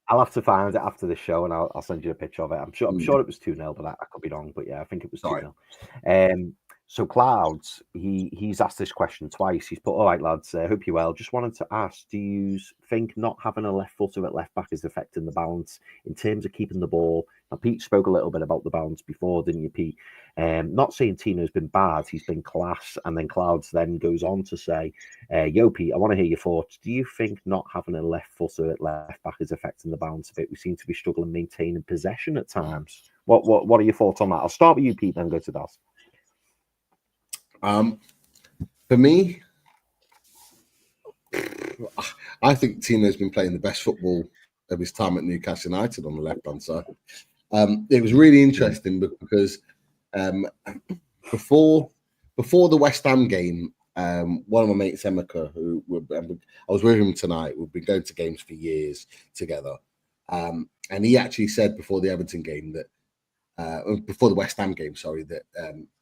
I'll have to find it after the show, and I'll send you a picture of it. I'm sure it was 2-0, but I could be wrong. But yeah, I think it was 2-0. So Clouds, he's asked this question twice. He's put, "All right, lads, hope you're well. Just wanted to ask, do you think not having a left footer at left back is affecting the balance in terms of keeping the ball?" Now, Pete spoke a little bit about the balance before, didn't you, Pete? Not saying Tino's been bad, he's been class. And then Clouds then goes on to say, "Yo, Pete, I want to hear your thoughts. Do you think not having a left footer at left back is affecting the balance a bit? We seem to be struggling maintaining possession at times." What are your thoughts on that? I'll start with you, Pete, then go to Das. For me, I think Tino's been playing the best football of his time at Newcastle United on the left-hand side. It was really interesting because before the West Ham game, one of my mates, Emeka, I was with him tonight, we've been going to games for years together, and he actually said before the Everton game that before the West Ham game, that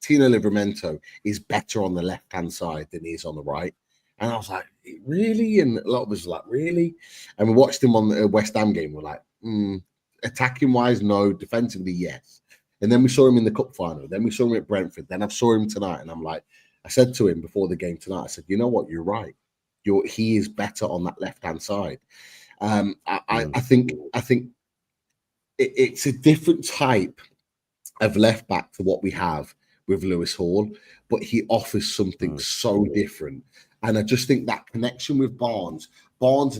Tino Livramento is better on the left-hand side than he is on the right. And I was like, really? And a lot of us were like, really? And we watched him on the West Ham game. We're like, attacking-wise, no. Defensively, yes. And then we saw him in the cup final. Then we saw him at Brentford. Then I saw him tonight. And I'm like, I said to him before the game tonight, I said, you know what? You're right. He is better on that left-hand side. I think it's a different type of left back to what we have with Lewis Hall, but he offers something so different. And I just think that connection with Barnes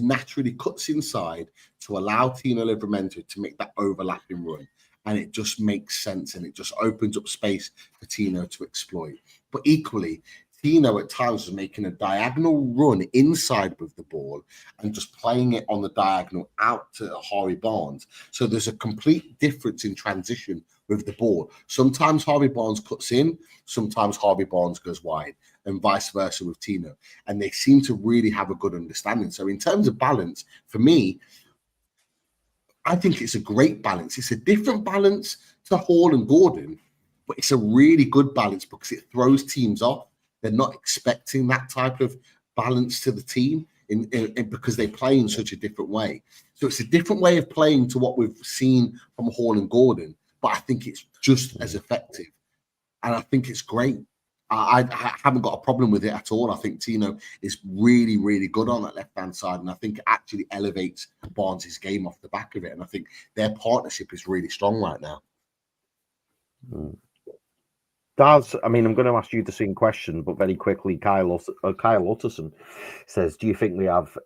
naturally cuts inside to allow Tino Livramento to make that overlapping run. And it just makes sense, and it just opens up space for Tino to exploit. But equally, Tino at times was making a diagonal run inside with the ball and just playing it on the diagonal out to Harvey Barnes. So there's a complete difference in transition with the ball. Sometimes Harvey Barnes cuts in, sometimes Harvey Barnes goes wide, and vice versa with Tino. And they seem to really have a good understanding. So in terms of balance, for me, I think it's a great balance. It's a different balance to Hall and Gordon, but it's a really good balance because it throws teams off. They're not expecting that type of balance to the team because they play in such a different way. So it's a different way of playing to what we've seen from Hall and Gordon, but I think it's just as effective. And I think it's great. I haven't got a problem with it at all. I think Tino is really, really good on that left-hand side, and I think it actually elevates Barnes' game off the back of it. And I think their partnership is really strong right now. Daz, I mean, I'm going to ask you the same question, but very quickly, Kyle Utterson says, do you think we have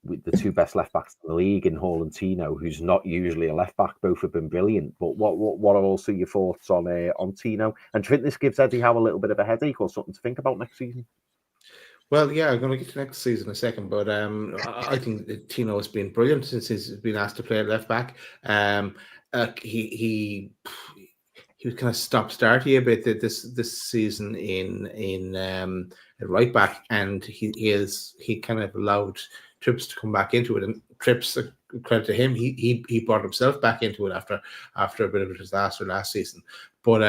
with the two best left backs in the league in Hall and Tino, who's not usually a left back? Both have been brilliant. But what are also your thoughts on Tino? And do you think this gives Eddie Howe a little bit of a headache or something to think about next season? Well, yeah, I'm going to get to next season in a second, but I think that Tino has been brilliant since he's been asked to play at left back. He was kind of stop-starty a bit this season in at right back, and he kind of allowed Trips to come back into it, and Trips, credit to him, he brought himself back into it after a bit of a disaster last season. But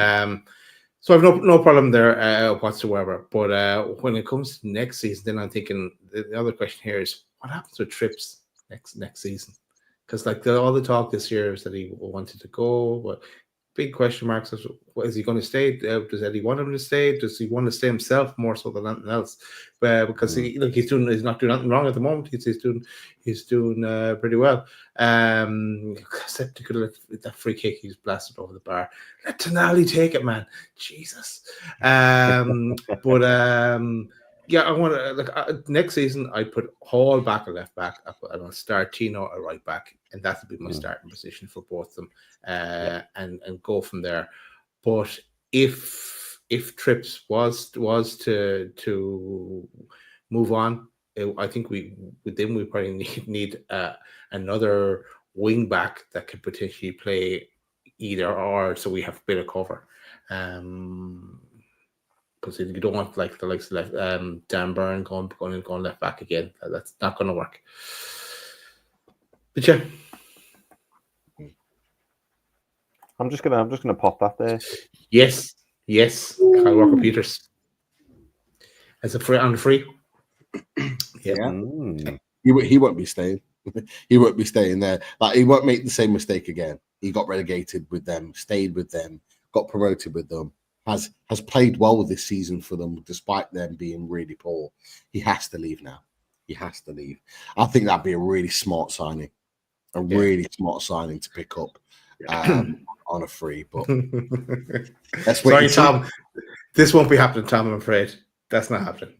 so I've no problem there whatsoever. But when it comes to next season, then I'm thinking the other question here is what happens with Trips next season? Because like all the talk this year is that he wanted to go, but big question marks. Is he going to stay? Does Eddie want him to stay? Does he want to stay himself more so than anything else? Because he's not doing nothing wrong at the moment. He's doing pretty well. Except he could have let that free kick he's blasted over the bar. Let Tonali take it, man. Jesus. Yeah, I want to next season. I put Hall back at left back. I'm going to start Tino at right back, and that will be my starting position for both of them, and go from there. But if Trips was to move on, I think we probably need another wing back that could potentially play either or, so we have a bit of cover. Because you don't want like the likes of Dan Byrne going left back again. That's not going to work. But yeah, I'm just gonna pop that there. yes, Kyle Walker-Peters as a free on the free. Yeah. He won't be staying. He won't be staying there. Like, he won't make the same mistake again. He got relegated with them, stayed with them, got promoted with them. Has played well this season for them, despite them being really poor. He has to leave now. He has to leave. I think that'd be a really smart signing. Really smart signing to pick up on a free. But that's sorry, Tom. This won't be happening, Tom. I'm afraid that's not happening.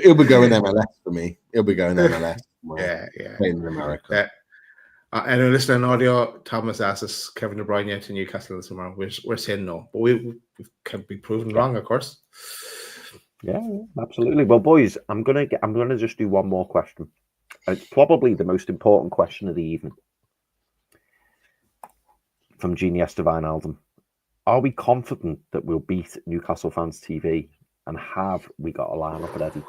He'll be going MLS for me. He'll be going MLS. Yeah. Playing in America. And listening on audio, Thomas asked us Kevin De Bruyne to Newcastle tomorrow. We're saying no, but we can be proven wrong, of course. Yeah, absolutely. Well, boys, I'm gonna just do one more question. It's probably the most important question of the evening, from Genius Divine Aldum. Are we confident that we'll beat Newcastle Fans TV, and have we got a lineup ready?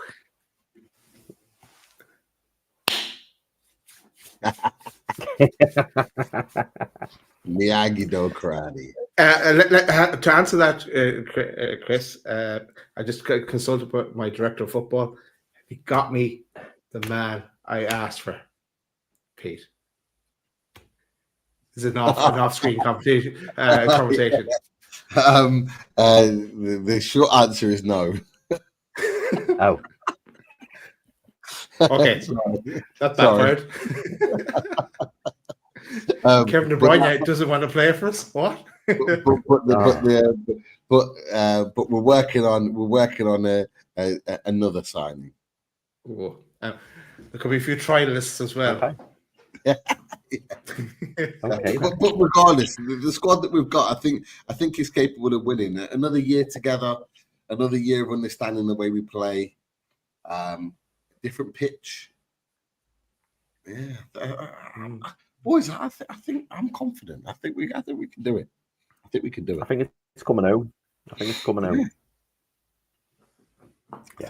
Miyagi do karate. To answer that, Chris, I just consulted with my director of football. He got me the man I asked for, Pete. This is an off-screen conversation. The short answer is no. Oh. Okay, that's backfired. Kevin De Bruyne doesn't want to play for us. What? But we're working on another signing. There could be a few trialists as well. Okay. Okay. But regardless, the squad that we've got, I think is capable of winning. Another year together, another year of understanding the way we play. Different pitch. Yeah, boys. I think I'm confident. I think we can do it. I think it's coming home. I think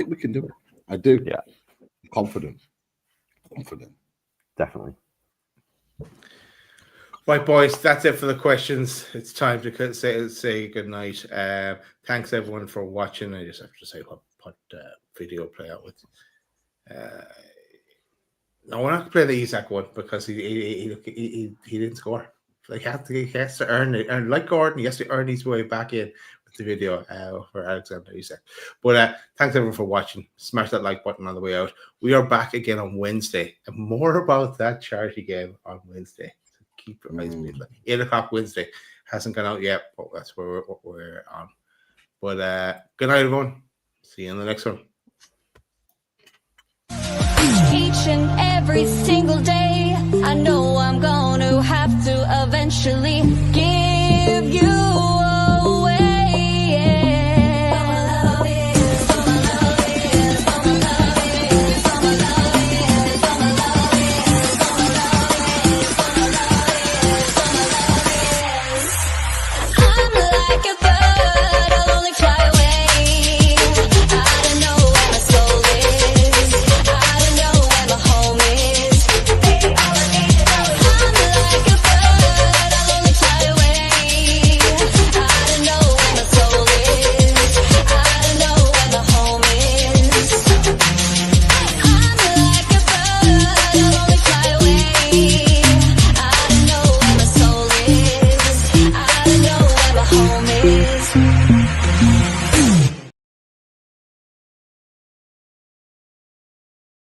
we can do it. I do. Yeah. Confident. Definitely. Right, boys, that's it for the questions. It's time to say good night. Thanks everyone for watching. I just have to say what video play out with. No, we're not going to play the Isak one because he didn't score. Like he has to earn it, and like Gordon, he has to earn his way back in with the video for Alexander Isak. But thanks everyone for watching. Smash that like button on the way out. We are back again on Wednesday, and more about that charity game on Wednesday. So keep your eyes peeled. 8 o'clock Wednesday hasn't gone out yet, but that's where we're on. But good night, everyone. See you in the next one. Each and every single day, I know I'm gonna have to eventually give you